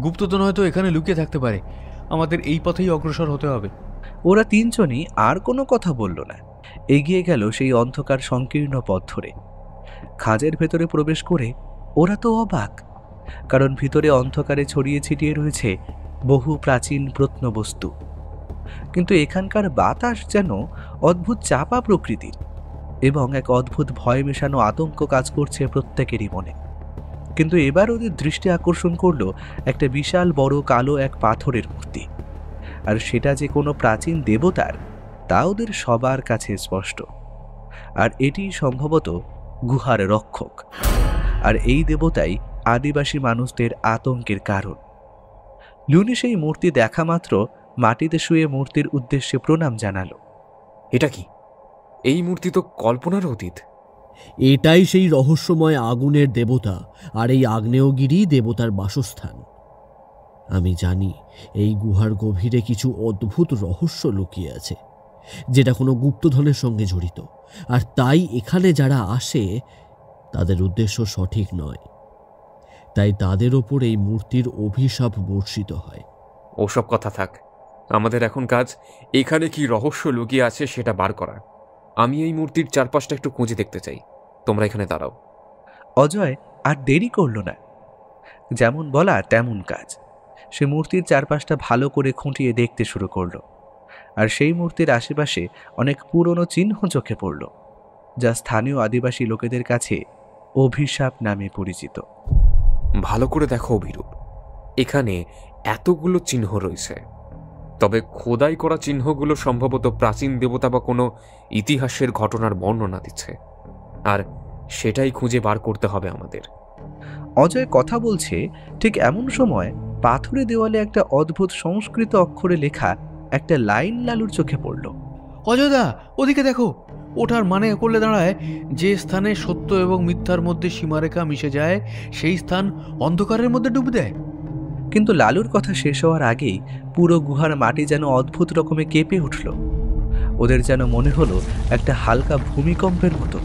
গুপ্তধন হয়তো এখানে লুকিয়ে থাকতে পারে, আমাদের এই পথেই অগ্রসর হতে হবে। ওরা 3 জনই আর কোনো কথা বলল না, এগিয়ে গেল সেই অন্ধকার সংকীর্ণ পথ ধরে। খাঁজের ভেতরে প্রবেশ করে ওরা তো অবাক, কারণ ভিতরে অন্ধকারে ছড়িয়ে ছিটিয়ে রয়েছে বহু প্রাচীন প্রত্নবস্তু। কিন্তু এখানকার বাতাস যেন অদ্ভুত চাপা প্রকৃতির, এবং এক অদ্ভুত ভয় মেশানো আতঙ্ক কাজ করছে প্রত্যেকেরই মনে। কিন্তু এবার ওদের দৃষ্টি আকর্ষণ করলো একটা বিশাল বড় কালো এক পাথরের মূর্তি, আর সেটা যে কোনো প্রাচীন দেবতার তা ওদের সবার কাছে স্পষ্ট। আর এটি সম্ভবত গুহার রক্ষক, আর এই দেবতাই আদিবাসী মানুষদের আতঙ্কের কারণ। লুনি সেই মূর্তি দেখা মাত্র মাটিতে শুয়ে মূর্তির উদ্দেশ্যে প্রণাম জানালো। এটা কি? এই মূর্তি তো কল্পনার অতীত। এটাই সেই রহস্যময় আগুনের দেবতা, আর এই আগ্নেয়গিরি দেবতার বাসস্থান। আমি জানি এই গুহার গভীরে কিছু অদ্ভুত রহস্য লুকিয়ে আছে, যেটা কোনো গুপ্তধনের সঙ্গে জড়িত। আর তাই এখানে যারা আসে তাদের উদ্দেশ্য সঠিক নয়, তাই তাদের ওপর এই মূর্তির অভিশাপ বর্ষিত হয়। ওসব কথা থাক, আমাদের এখন কাজ এখানে কি রহস্য লুকিয়ে আছে সেটা বার করা। আমি এই মূর্তির চারপাশটা একটু খুঁজে দেখতে চাই, তোমরা এখানে দাঁড়াও। অজয় আর দেরি করল না, যেমন বলা তেমন কাজ। সে মূর্তির চারপাশটা ভালো করে খুঁটিয়ে দেখতে শুরু করলো, আর সেই মূর্তির আশেপাশে অনেক পুরনো চিহ্ন চোখে পড়ল, যা স্থানীয় আদিবাসী লোকেদের কাছে অভিশাপ নামে পরিচিত। ভালো করে দেখো অভিরূপ, এখানে এতগুলো চিহ্ন রয়েছে, তবে খোদাই করা চিহ্নগুলো সম্ভবত প্রাচীন দেবতা বা কোনো ইতিহাসের ঘটনার বর্ণনা দিচ্ছে, আর সেটাই খুঁজে বার করতে হবে আমাদের। অজয় কথা বলছে, ঠিক এমন সময় পাথুরে দেওয়ালে একটা অদ্ভুত সংস্কৃত অক্ষরে লেখা একটা লাইন লালুর চোখে পড়ল। অজয়দা, ওদিকে দেখো। ওটার মানে করলে দাঁড়ায়, যে স্থানে সত্য এবং মিথ্যার মধ্যে সীমারেখা মিশে যায় সেই স্থান অন্ধকারের মধ্যে ডুব দেয়। কিন্তু লালুর কথা শেষ হওয়ার আগেই পুরো গুহার মাটি যেন অদ্ভুত রকমে কেঁপে উঠল। ওদের যেন মনে হলো একটা হালকা ভূমিকম্পের মতো।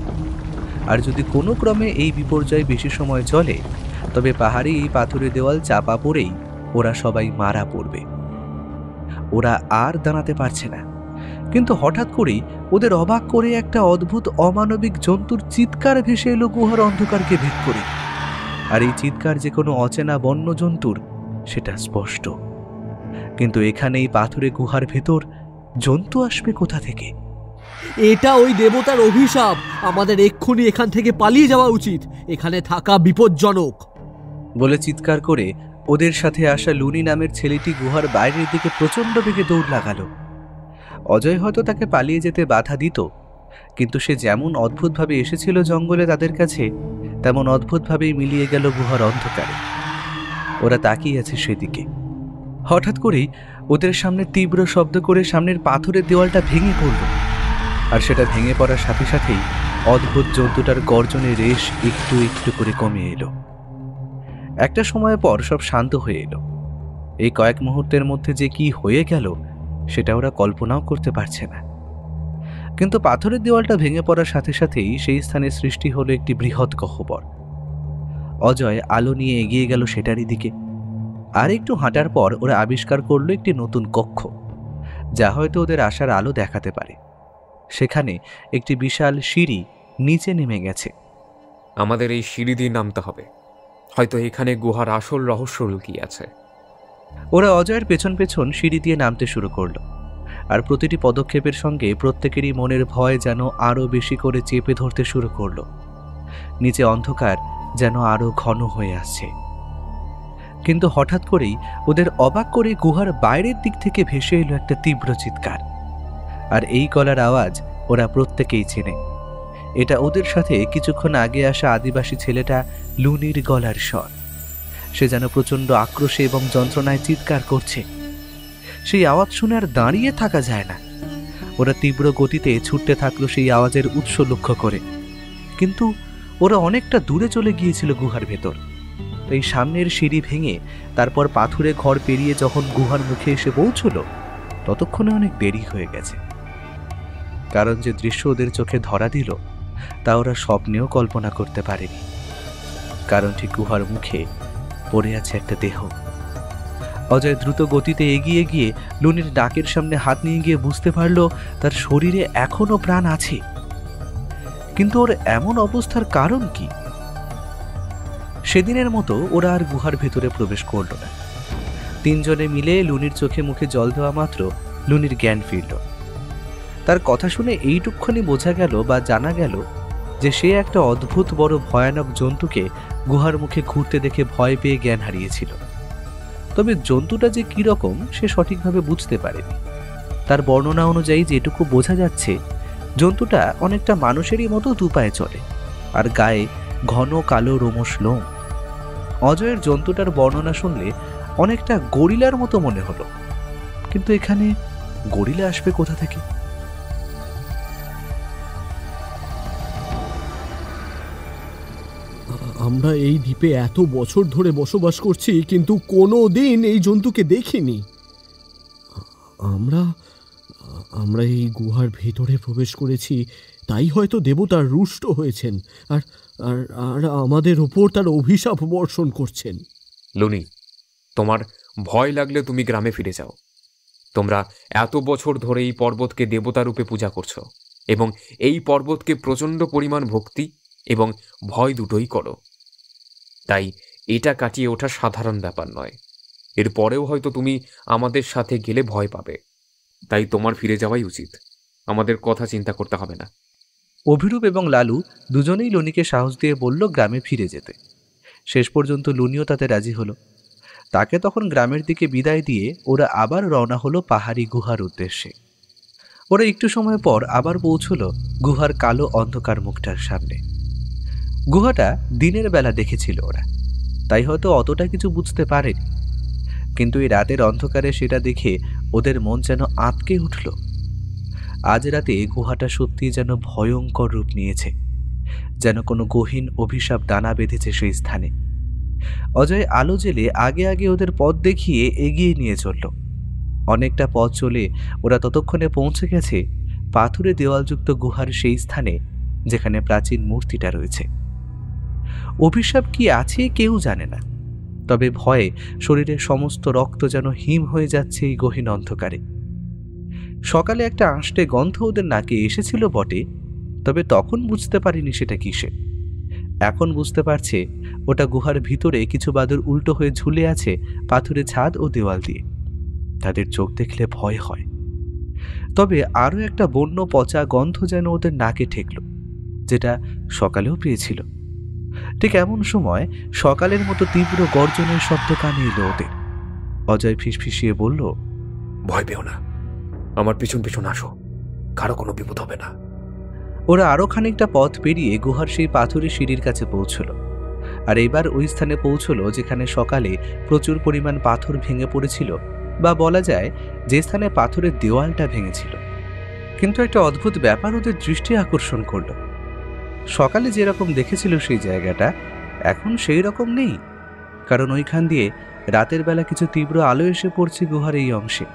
আর যদি কোনো ক্রমে এই বিপর্যয় বেশি সময় চলে, তবে পাহাড়ি এই পাথুরে দেওয়াল চাপা পড়েই ওরা সবাই মারা পড়বে। ওরা আর দাঁড়াতে পারছে না। কিন্তু হঠাৎ করেই ওদের অবাক করে একটা অদ্ভুত অমানবিক জন্তুর চিৎকার ভেসে এলো গুহার অন্ধকারকে ভেদ করে। আর এই চিৎকার যে কোনো অচেনা বন্য জন্তুর, সেটা স্পষ্ট। কিন্তু এখানে এই পাথুরে গুহার ভেতর জন্তু আসবে কোথা থেকে? এটা ওই দেবতার অভিশাপ। আমাদের এক্ষুনি এখান থেকে পালিয়ে যাওয়া উচিত, এখানে থাকা বিপজ্জনক। বলে চিৎকার করে ওদের সাথে আসা লুনি নামের ছেলেটি গুহার বাইরের দিকে প্রচণ্ড বেগে দৌড় লাগালো। অজয় হয়তো তাকে পালিয়ে যেতে বাধা দিত, কিন্তু সে যেমন অদ্ভুতভাবে এসেছিল জঙ্গলে তাদের কাছে, তেমন অদ্ভুতভাবেই মিলিয়ে গেল গুহার অন্ধকারে। ওরা তাকিয়ে আছে সেদিকে। হঠাৎ করেই ওদের সামনে তীব্র শব্দ করে সামনের পাথরের দেওয়ালটা ভেঙে পড়ল, আর সেটা ভেঙে পড়ার সাথে সাথেই অদ্ভুত জন্তুটার গর্জনের রেশ একটু একটু করে কমে এলো। একটা সময় পর সব শান্ত হয়ে এলো। এই কয়েক মুহূর্তের মধ্যে যে কি হয়ে গেল সেটা ওরা কল্পনাও করতে পারছে না। কিন্তু পাথরের দেওয়ালটা ভেঙে পড়ার সাথে সাথেই সেই স্থানে সৃষ্টি হলো একটি বৃহৎ গহ্বর। অজয় আলো নিয়ে এগিয়ে গেল সেটারই দিকে। আর একটু হাঁটার পর ওরা আবিষ্কার করলো একটি নতুন কক্ষ, যা হয়তো ওদের আসার আলো দেখাতে পারে। সেখানে একটি বিশাল সিঁড়ি নিচে নেমে গেছে। আমাদের এই সিঁড়ি দিয়ে নামতে হবে, হয়তো এখানে গুহার আসল রহস্য লুকিয়ে আছে। ওরা অজয়ের পেছন পেছন সিঁড়ি দিয়ে নামতে শুরু করলো, আর প্রতিটি পদক্ষেপের সঙ্গে প্রত্যেকেরই মনের ভয় যেন আরো বেশি করে চেপে ধরতে শুরু করলো। নিচে অন্ধকার যেন আরো ঘন হয়ে আসছে। কিন্তু হঠাৎ করেই ওদের অবাক করে গুহার বাইরের দিক থেকে ভেসে এলো একটা তীব্র চিৎকার। আর এই গলার আওয়াজ ওরা প্রত্যেকেই চেনে। এটা ওদের সাথে কিছুক্ষণ আগে আসা আদিবাসী ছেলেটা লুনির গলার স্বর। সে যেন প্রচণ্ড আক্রোশে এবং যন্ত্রণায় চিৎকার করছে। সেই আওয়াজ শুনে আর দাঁড়িয়ে থাকা যায় না। ওরা তীব্র গতিতে ছুটতে থাকলো সেই আওয়াজের উৎস লক্ষ্য করে। কিন্তু ওরা অনেকটা দূরে চলে গিয়েছিল গুহার ভেতর। এই সামনের সিঁড়ি ভেঙে তারপর পাথুরে ঘর পেরিয়ে যখন গুহার মুখে এসে পৌঁছলো, ততক্ষণে অনেক দেরি হয়ে গেছে। কারণ যে দৃশ্য ওদের চোখে ধরা দিল তা ওরা স্বপ্নেও কল্পনা করতে পারেনি। কারণ ঠিক গুহার মুখে পড়ে আছে একটা দেহ। অজয় দ্রুত গতিতে এগিয়ে গিয়ে লুনির ডাকের সামনে হাত নিয়ে গিয়ে বুঝতে পারল তার শরীরে এখনো প্রাণ আছে। কিন্তু ওর এমন অবস্থার কারণ কি? সেদিনের মতো ওরা আর গুহার ভেতরে প্রবেশ করল না। তিনজনে মিলে লুনির চোখে মুখে জল দেওয়া মাত্র লুনির জ্ঞান ফিরল। তার কথা শুনে এইটুকখানি বোঝা গেল বা জানা গেল যে সে একটা অদ্ভুত বড় ভয়ানক জন্তুকে গুহার মুখে ঘুরতে দেখে ভয় পেয়ে জ্ঞান হারিয়েছিল। তবে জন্তুটা যে কি রকম সে সঠিকভাবে বুঝতে পারেনি। তার বর্ণনা অনুযায়ী যেটুকু বোঝা যাচ্ছে, জন্তুটা অনেকটা মানুষেরই মতো দুপায়ে চলে, আর গায়ে ঘন কালো রোমশ লোম। অজয়ের জন্তুটার বর্ণনা শুনলে অনেকটা গরিলার মতো মনে হলো, কিন্তু এখানে গরিলা আসবে কোথা থেকে? আমরা এই দ্বীপে এত বছর ধরে বসবাস করছি, কিন্তু কোনো দিন এই জন্তুকে দেখিনি। আমরা এই গুহার ভেতরে প্রবেশ করেছি, তাই হয়তো দেবতা রুষ্ট হয়েছেন আর আর আর আমাদের ওপর তার অভিশাপ বর্ষণ করছেন। লুনি, তোমার ভয় লাগলে তুমি গ্রামে ফিরে যাও। তোমরা এত বছর ধরে এই পর্বতকে দেবতা রূপে পূজা করছো, এবং এই পর্বতকে প্রচণ্ড পরিমাণ ভক্তি এবং ভয় দুটোই করো। তাই এটা কাটিয়ে ওঠা সাধারণ ব্যাপার নয়। এরপরেও হয়তো তুমি আমাদের সাথে গেলে ভয় পাবে, তাই তোমার ফিরে যাওয়াই উচিত। আমাদের কথা চিন্তা করতে হবে না। অভিরূপ এবং লালু দুজনেই লুনিকে সাহস দিয়ে বলল গ্রামে ফিরে যেতে। শেষ পর্যন্ত লুনিও তাতে রাজি হলো। তাকে তখন গ্রামের দিকে বিদায় দিয়ে ওরা আবার রওনা হলো পাহাড়ি গুহার উদ্দেশ্যে। ওরা একটু সময় পর আবার পৌঁছল গুহার কালো অন্ধকার মুখটার সামনে। গুহাটা দিনের বেলা দেখেছিল ওরা, তাই হয়তো অতটা কিছু বুঝতে পারেনি, কিন্তু এই রাতের অন্ধকারে সেটা দেখে ওদের মন যেন আঁতকে উঠল। আজ রাতে গুহাটা সত্যিই যেন ভয়ঙ্কর রূপ নিয়েছে, যেন কোনো গহীন অভিশাপ দানা বেঁধেছে সেই স্থানে। অজয় আলো জেলে আগে আগে ওদের পথ দেখিয়ে এগিয়ে নিয়ে চলল। অনেকটা পথ চলে ওরা ততক্ষণে পৌঁছে গেছে পাথুরে দেওয়ালযুক্ত গুহার সেই স্থানে যেখানে প্রাচীন মূর্তিটা রয়েছে। অভিশাপ কি আছে কেউ জানে না, তবে ভয়ে শরীরের সমস্ত রক্ত যেন হিম হয়ে যাচ্ছে এই গহীন অন্ধকারে। সকালে একটা আঁশটে গন্ধ ওদের নাকে এসেছিল বটে, তবে তখন বুঝতে পারিনি সেটা কিসে। এখন বুঝতে পারছে ওটা গুহার ভিতরে কিছু বাদুড় উল্টো হয়ে ঝুলে আছে পাথুরে ছাদ ও দেওয়াল দিয়ে। তাদের চোখ দেখলে ভয় হয়। তবে আরও একটা বন্য পচা গন্ধ যেন ওদের নাকে ঠেকল, যেটা সকালেও পেয়েছিল। ঠিক এমন সময় সকালের মতো তীব্র গর্জনের শব্দ কানে এলো ওদের। অজয় ফিসফিসিয়ে বলল, ভয় পেও না, আমার পিছন পিছন আসো, কারো কোনো বিপদ হবে না। ওরা আরো খানিকটা পথ পেরিয়ে গুহার সেই পাথরের সিঁড়ির কাছে পৌঁছল। আর এবার ওই স্থানে পৌঁছল যেখানে সকালে প্রচুর পরিমাণ পাথর ভেঙে পড়েছিল, বা বলা যায় যে স্থানে পাথরের দেওয়ালটা ভেঙেছিল। কিন্তু একটা অদ্ভুত ব্যাপার ওদের দৃষ্টি আকর্ষণ করল। সকালে যেরকম দেখেছিল সেই জায়গাটা এখন সেই রকম নেই, কারণ ওইখান দিয়ে রাতের বেলা কিছু তীব্র আলো এসে পড়ছে গুহার এই অংশে।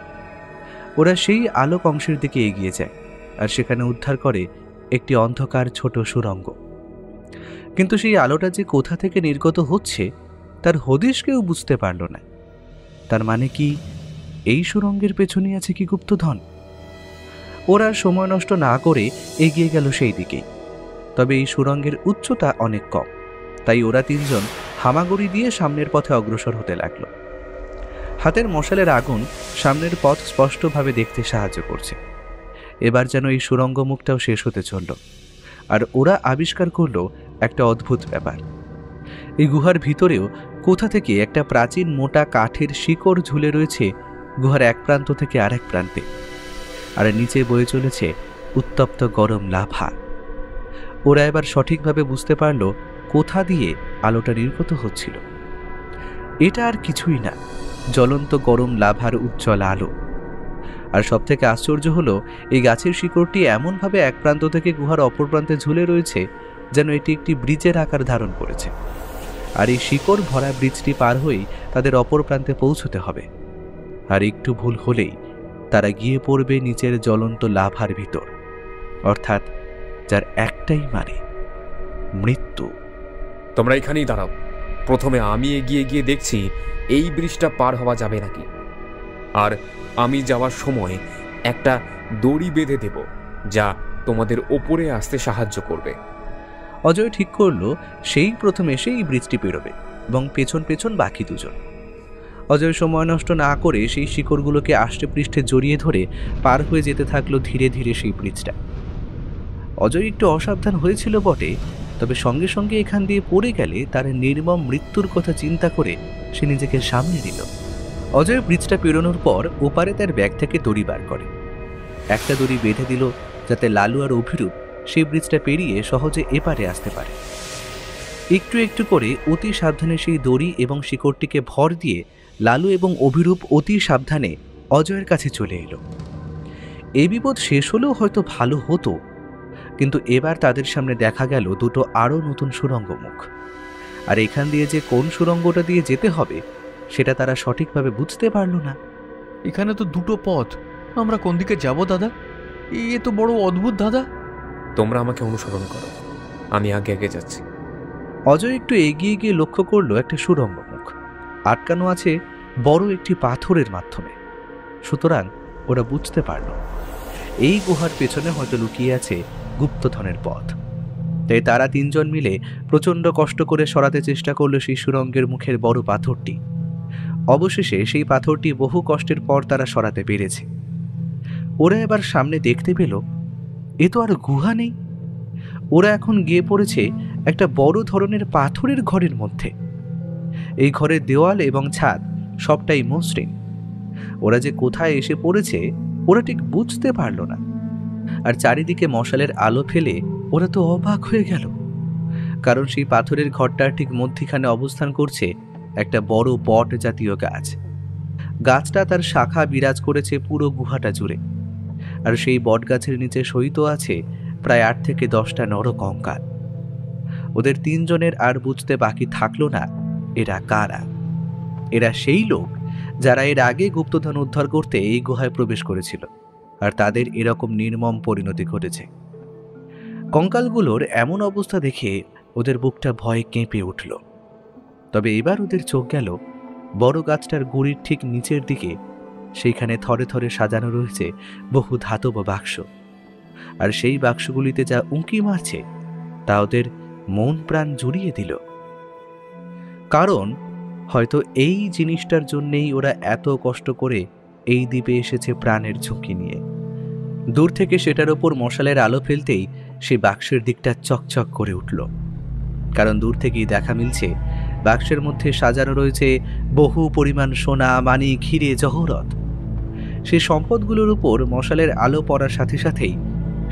ওরা সেই আলোক অংশের দিকে এগিয়ে যায় আর সেখানে উদ্ধার করে একটি অন্ধকার ছোট সুড়ঙ্গ। কিন্তু সেই আলোটা যে কোথা থেকে নির্গত হচ্ছে তার হদিশ কেউ বুঝতে পারল না। তার মানে কি এই সুড়ঙ্গের পেছনে আছে কি গুপ্তধন? ওরা সময় নষ্ট না করে এগিয়ে গেল সেই দিকেই। তবে এই সুড়ঙ্গের উচ্চতা অনেক কম, তাই ওরা তিনজন হামাগুড়ি দিয়ে সামনের পথে অগ্রসর হতে লাগলো। হাতের মশালের আগুন সামনের পথ স্পষ্টভাবে দেখতে সাহায্য করছে। এবার যেন এই সুড়ঙ্গ মুখটাও শেষ হতে চলল, আর ওরা আবিষ্কার করল একটা অদ্ভুত ব্যাপার। এই গুহার ভিতরেও কোথা থেকে একটা প্রাচীন মোটা কাঠের শিকড় ঝুলে রয়েছে গুহার এক প্রান্ত থেকে আরেক প্রান্তে, আর নিচে বয়ে চলেছে উত্তপ্ত গরম লাভা। ওরা এবার সঠিকভাবে বুঝতে পারল কোথা দিয়ে আলোটা নির্গত হচ্ছিল। এটা আর কিছুই না, জ্বলন্ত গরম লাভার উজ্জ্বল আলো। আর সব থেকে আশ্চর্য হলো এই গাছের শিকড়টি এমনভাবে এক প্রান্ত থেকে গুহার অপর প্রান্তে ঝুলে রয়েছে যেন এটি একটি ব্রিজের আকার ধারণ করেছে। আর এই শিকড় ভরা ব্রিজটি পার হয়েই তাদের অপর প্রান্তে পৌঁছতে হবে। আর একটু ভুল হলেই তারা গিয়ে পড়বে নিচের জ্বলন্ত লাভার ভিতর, অর্থাৎ যার একটাই মানে মৃত্যু। তোমরা এখানেই দাঁড়াও, প্রথমে আমি এগিয়ে গিয়ে দেখছি এই ব্রিজটা পার হওয়া যাবে নাকি, আর আমি যাওয়ার সময় একটা দড়ি বেঁধে দেব যা তোমাদের ওপরে আসতে সাহায্য করবে। অজয় ঠিক করলো সেই প্রথম এসে এই ব্রিজটি পেরোবে এবং পেছন পেছন বাকি দুজন। অজয় সময় নষ্ট না করে সেই শিকড়গুলোকে আষ্টে পৃষ্ঠে জড়িয়ে ধরে পার হয়ে যেতে থাকলো ধীরে ধীরে সেই ব্রিজটা। অজয় একটু অসাবধান হয়েছিল বটে, তবে সঙ্গে সঙ্গে এখান দিয়ে পড়ে গেলে তার নির্মম মৃত্যুর কথা চিন্তা করে সে নিজেকে সামনে দিল। অজয় ব্রিজটা পেরোনোর পর ওপারে তার ব্যাগ থেকে দড়ি বার করে। একটা দড়ি বেঁধে দিল যাতে লালু আর অভিরূপ সেই ব্রিজটা পেরিয়ে সহজে এপারে আসতে পারে। একটু একটু করে অতি সাবধানে সেই দড়ি এবং শিকড়টিকে ভর দিয়ে লালু এবং অভিরূপ অতি সাবধানে অজয়ের কাছে চলে এলো। এই বিপদ শেষ হলেও হয়তো ভালো হতো, কিন্তু এবার তাদের সামনে দেখা গেল দুটো আরও নতুন সুড়ঙ্গ মুখ। আর এখান দিয়ে যে কোন সুড়ঙ্গটা দিয়ে যেতে হবে সেটা তারা সঠিকভাবে বুঝতে পারল না। এখানে তো দুটো পথ, আমরা কোন দিকে যাব দাদা? এ তো বড় অদ্ভুত দাদা। তোমরা আমাকে অনুসরণ করো, আমি আগে আগে যাচ্ছি। অজয় একটু এগিয়ে গিয়ে লক্ষ্য করলো একটা সুড়ঙ্গ মুখ আটকানো আছে বড় একটি পাথরের মাধ্যমে। সুতরাং ওরা বুঝতে পারল এই গুহার পেছনে হয়তো লুকিয়ে আছে গুপ্তধনের পথ। তাই তারা তিনজন মিলে প্রচণ্ড কষ্ট করে সরাতে চেষ্টা করলো সেই সুড়ঙ্গের মুখের বড় পাথরটি। অবশেষে সেই পাথরটি বহু কষ্টের পর তারা সরাতে পেরেছে। ওরা এবার সামনে দেখতে পেল এ তো আর গুহা নেই। ওরা এখন গিয়ে পড়েছে একটা বড় ধরনের পাথরের ঘরের মধ্যে। এই ঘরের দেওয়াল এবং ছাদ সবটাই মসৃণ। ওরা যে কোথায় এসে পড়েছে ওরা ঠিক বুঝতে পারল না। আর চারিদিকে মশালের আলো ফেলে ওরা তো অবাক হয়ে গেল, কারণ সেই পাথরের ঘরটার ঠিক মধ্যিখানে অবস্থান করছে একটা বড় বট জাতীয় গাছ। গাছটা তার শাখা বিরাজ করেছে পুরো গুহাটা জুড়ে। আর সেই বট গাছের নিচে শয়িত আছে প্রায় 8 থেকে 10টা নরকঙ্কাল। ওদের 3 জনের আর বুঝতে বাকি থাকলো না এরা কারা। এরা সেই লোক যারা এর আগে গুপ্তধন উদ্ধার করতে এই গুহায় প্রবেশ করেছিল, আর তাদের এরকম নির্মম পরিণতি ঘটেছে। কঙ্কালগুলোর এমন অবস্থা দেখে ওদের বুকটা ভয়ে কেঁপে উঠল। তবে এবার ওদের চোখ গেল বড় গাছটার গুড়ির ঠিক নিচের দিকে। সেইখানে থরে থরে সাজানো রয়েছে বহু ধাতব বাক্স। আর সেই বাক্সগুলিতে যা উঁকি মারছে তা ওদের মন প্রাণ জুড়িয়ে দিল। কারণ হয়তো এই জিনিসটার জন্যেই ওরা এত কষ্ট করে এই দ্বীপে এসেছে প্রাণের ঝুঁকি নিয়ে। দূর থেকে সেটার ওপর মশালের আলো ফেলতেই সেই বাক্সের দিকটা চকচক করে উঠল, কারণ দূর থেকেই দেখা মিলছে বাক্সের মধ্যে সাজানো রয়েছে বহু পরিমাণ সোনা, মানিক, হিরে, জহরত। সেই সম্পদগুলোর উপর মশালের আলো পড়ার সাথে সাথেই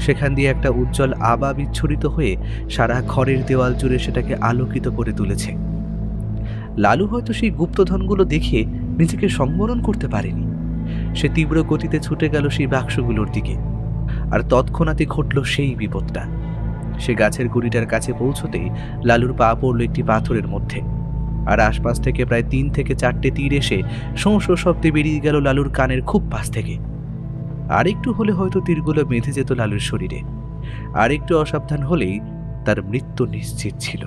সেখান দিয়ে একটা উজ্জ্বল আভা বিচ্ছুরিত হয়ে সারা ঘরের দেওয়াল জুড়ে সেটাকে আলোকিত করে তুলেছে। লালু হয়তো সেই গুপ্তধনগুলো দেখে নিজেকে সংবরণ করতে পারেনি। সে তীব্র গতিতে ছুটে গেল সেই বাক্সগুলোর দিকে, আর তৎক্ষণাৎই ঘটল সেই বিপদটা। সে গাছের গুড়িটার কাছে পৌঁছতেই লালুর পা পড়ল একটি পাথরের মধ্যে, আর আশপাশ থেকে প্রায় 3 থেকে 4টে তীর এসে শোঁ শোঁ শব্দে বেরিয়ে গেল লালুর কানের খুব পাশ থেকে। আর একটু হলে হয়তো তীরগুলো বেঁধে যেত লালুর শরীরে। আর একটু অসাবধান হলেই তার মৃত্যু নিশ্চিত ছিল।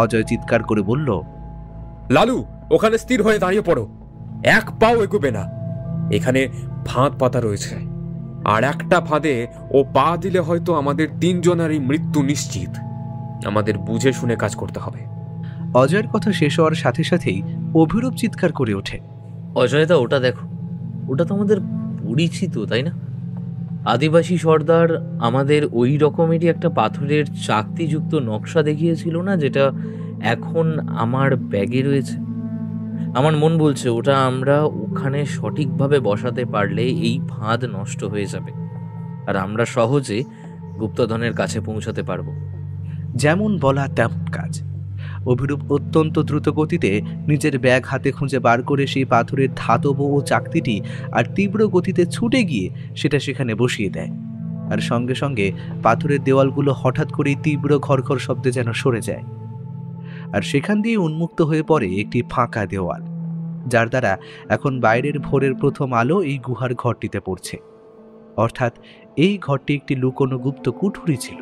অজয় চিৎকার করে বলল, লালু, ওখানে স্থির হয়ে দাঁড়িয়ে পড়ো, এক পাও এগোবে না। এখানে ফাঁদ পাতা রয়েছে, আর একটা ফাঁদে ও পা দিলে হয়তো আমাদের 3 জনেরই মৃত্যু নিশ্চিত। আমাদের বুঝে শুনে কাজ করতে হবে। অজয়ের কথা শেষ হওয়ার সাথে সাথেই অভিরূপ চিৎকার করে ওঠে, অজয়দা, ওটা দেখো, ওটা তো আমাদের পরিচিত, তাই না? আদিবাসী সর্দার আমাদের ওই রকমেরই একটা পাথরের চাকতিযুক্ত নকশা দেখিয়েছিল না, যেটা এখন আমার ব্যাগে রয়েছে। আমার মন বলছে ওটা আমরা ওখানে সঠিকভাবে বসাতে পারলে এই ফাঁদ নষ্ট হয়ে যাবে, আর আমরা সহজে গুপ্তধনের কাছে পৌঁছাতে পারবো। যেমন বলা তেমন কাজ। অভিরূপ অত্যন্ত দ্রুত গতিতে নিজের ব্যাগ হাতে খুঁজে বার করে সেই পাথরের ধাতব ও চাকতিটি আর তীব্র গতিতে ছুটে গিয়ে সেটা সেখানে বসিয়ে দেয়। আর সঙ্গে সঙ্গে পাথরের দেওয়ালগুলো হঠাৎ করেই তীব্র ঘরঘর শব্দে যেন সরে যায়। আর সেখান দিয়ে উন্মুক্ত হয়ে পড়ে একটি ফাঁকা দেওয়াল, যার দ্বারা এখন বাইরের ভোরের প্রথম আলো এই গুহার ঘরটিতে পড়ছে। অর্থাৎ এই ঘরটি একটি লুকোনো গুপ্ত কুঠুরি ছিল,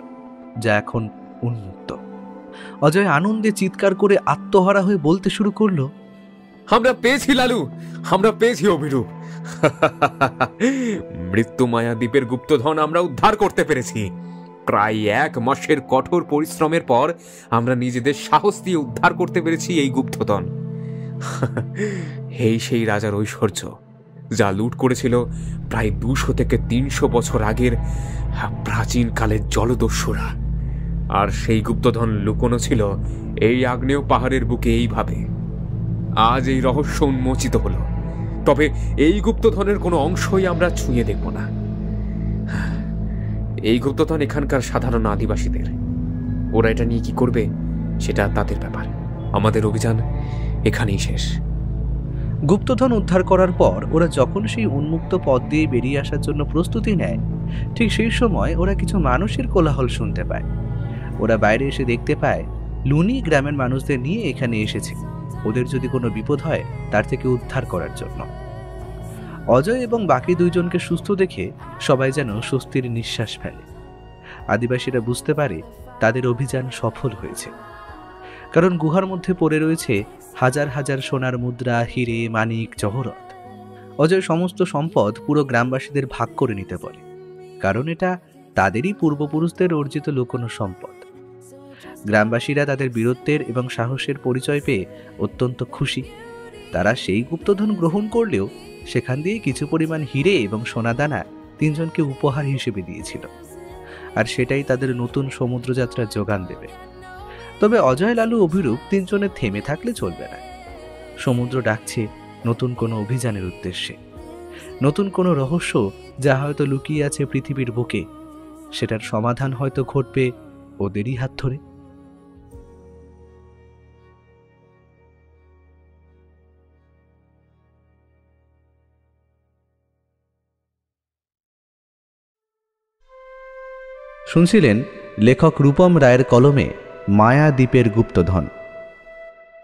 যা এখন উন্মুক্ত। অজয় আনন্দে চিৎকার করে আত্মহারা হয়ে বলতে শুরু করলো, আমরা পেয়েছি লালু, আমরা পেয়েছি অভিরূপ। মৃত্যুমায়া দ্বীপের গুপ্তধন আমরা উদ্ধার করতে পেরেছি। প্রায় 1 মাসের কঠোর পরিশ্রমের পর আমরা নিজেদের সাহস দিয়ে উদ্ধার করতে পেরেছি এই গুপ্তধন। এই সেই রাজার ঐশ্বর্য, যা লুট করেছিল প্রায় 200 থেকে 300 বছর আগের প্রাচীন কালের জলদস্যুরা। আর সেই গুপ্তধন লুকোনো ছিল এই আগ্নেয় পাহাড়ের বুকে এইভাবে। আজ এই রহস্য উন্মোচিত হলো, তবে এই গুপ্তধনের কোনো অংশই আমরা ছুঁয়ে দেখব না। এই গুপ্তধন এখানকার সাধারণ আদিবাসীদের। ওরা এটা নিয়ে কি করবে সেটা তাদের ব্যাপার। আমাদের অভিযান এখানেই শেষ। গুপ্তধন উদ্ধার করার পর ওরা যখন সেই উন্মুক্ত পথ দিয়ে বেরিয়ে আসার জন্য প্রস্তুতি নেয়, ঠিক সেই সময় ওরা কিছু মানুষের কোলাহল শুনতে পায়। ওরা বাইরে এসে দেখতে পায় লুনি গ্রামের মানুষদের নিয়ে এখানে এসেছে ওদের যদি কোনো বিপদ হয় তার থেকে উদ্ধার করার জন্য। অজয় এবং বাকি 2 জনকে সুস্থ দেখে সবাই যেন স্বস্তির নিঃশ্বাস ফেলে। আদিবাসীরা বুঝতে পারে তাদের অভিযান সফল হয়েছে, কারণ গুহার মধ্যে পড়ে রয়েছে হাজার হাজার সোনার মুদ্রা, হিরে, মানিক, জহরত। অজয় সমস্ত সম্পদ পুরো গ্রামবাসীদের ভাগ করে নিতে বলে, কারণ এটা তাদেরই পূর্বপুরুষদের অর্জিত লুকোনো সম্পদ। গ্রামবাসীরা তাদের বীরত্বের এবং সাহসের পরিচয় পেয়ে অত্যন্ত খুশি। তারা সেই গুপ্তধন গ্রহণ করলেও সেখান দিয়ে কিছু পরিমাণ হিরে এবং সোনাদানা তিনজনকে উপহার হিসেবে দিয়েছিল, আর সেটাই তাদের নতুন সমুদ্রযাত্রার যোগান দেবে। তবে অজয়, লালু, অভিরূপ তিনজনে থেমে থাকলে চলবে না। সমুদ্র ডাকছে নতুন কোনো অভিযানের উদ্দেশ্যে, নতুন কোনো রহস্য যা হয়তো লুকিয়ে আছে পৃথিবীর বুকে। সেটার সমাধান হয়তো ঘটবে ওদেরই হাত ধরে। শুনছিলেন লেখক রূপম রায়ের কলমে মায়া দ্বীপের গুপ্তধন।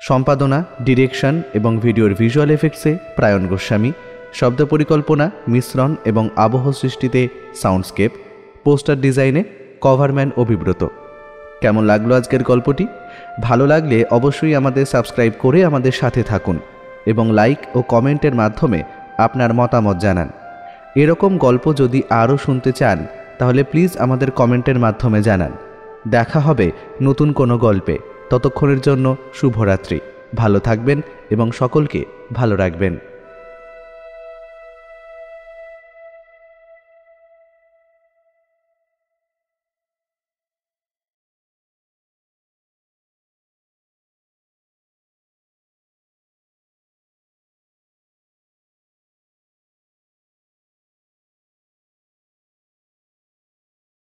সম্পাদনা, ডিরেকশন এবং ভিডিওর ভিজুয়াল এফেক্টসে প্রায়ণ গোস্বামী, শব্দ পরিকল্পনা, মিশ্রণ এবং আবহ সৃষ্টিতে সাউন্ডস্কেপ, পোস্টার ডিজাইনে কভারম্যান অভিব্রত। কেমন লাগলো আজকের গল্পটি? ভালো লাগলে অবশ্যই আমাদের সাবস্ক্রাইব করে আমাদের সাথে থাকুন এবং লাইক ও কমেন্টের মাধ্যমে আপনার মতামত জানান। এরকম গল্প যদি আরও শুনতে চান তাহলে প্লিজ আমাদের কমেন্টের মাধ্যমে জানান। দেখা হবে নতুন কোনো গল্পে। ততক্ষণের জন্য শুভরাত্রি। ভালো থাকবেন এবং সকলকে ভালো রাখবেন।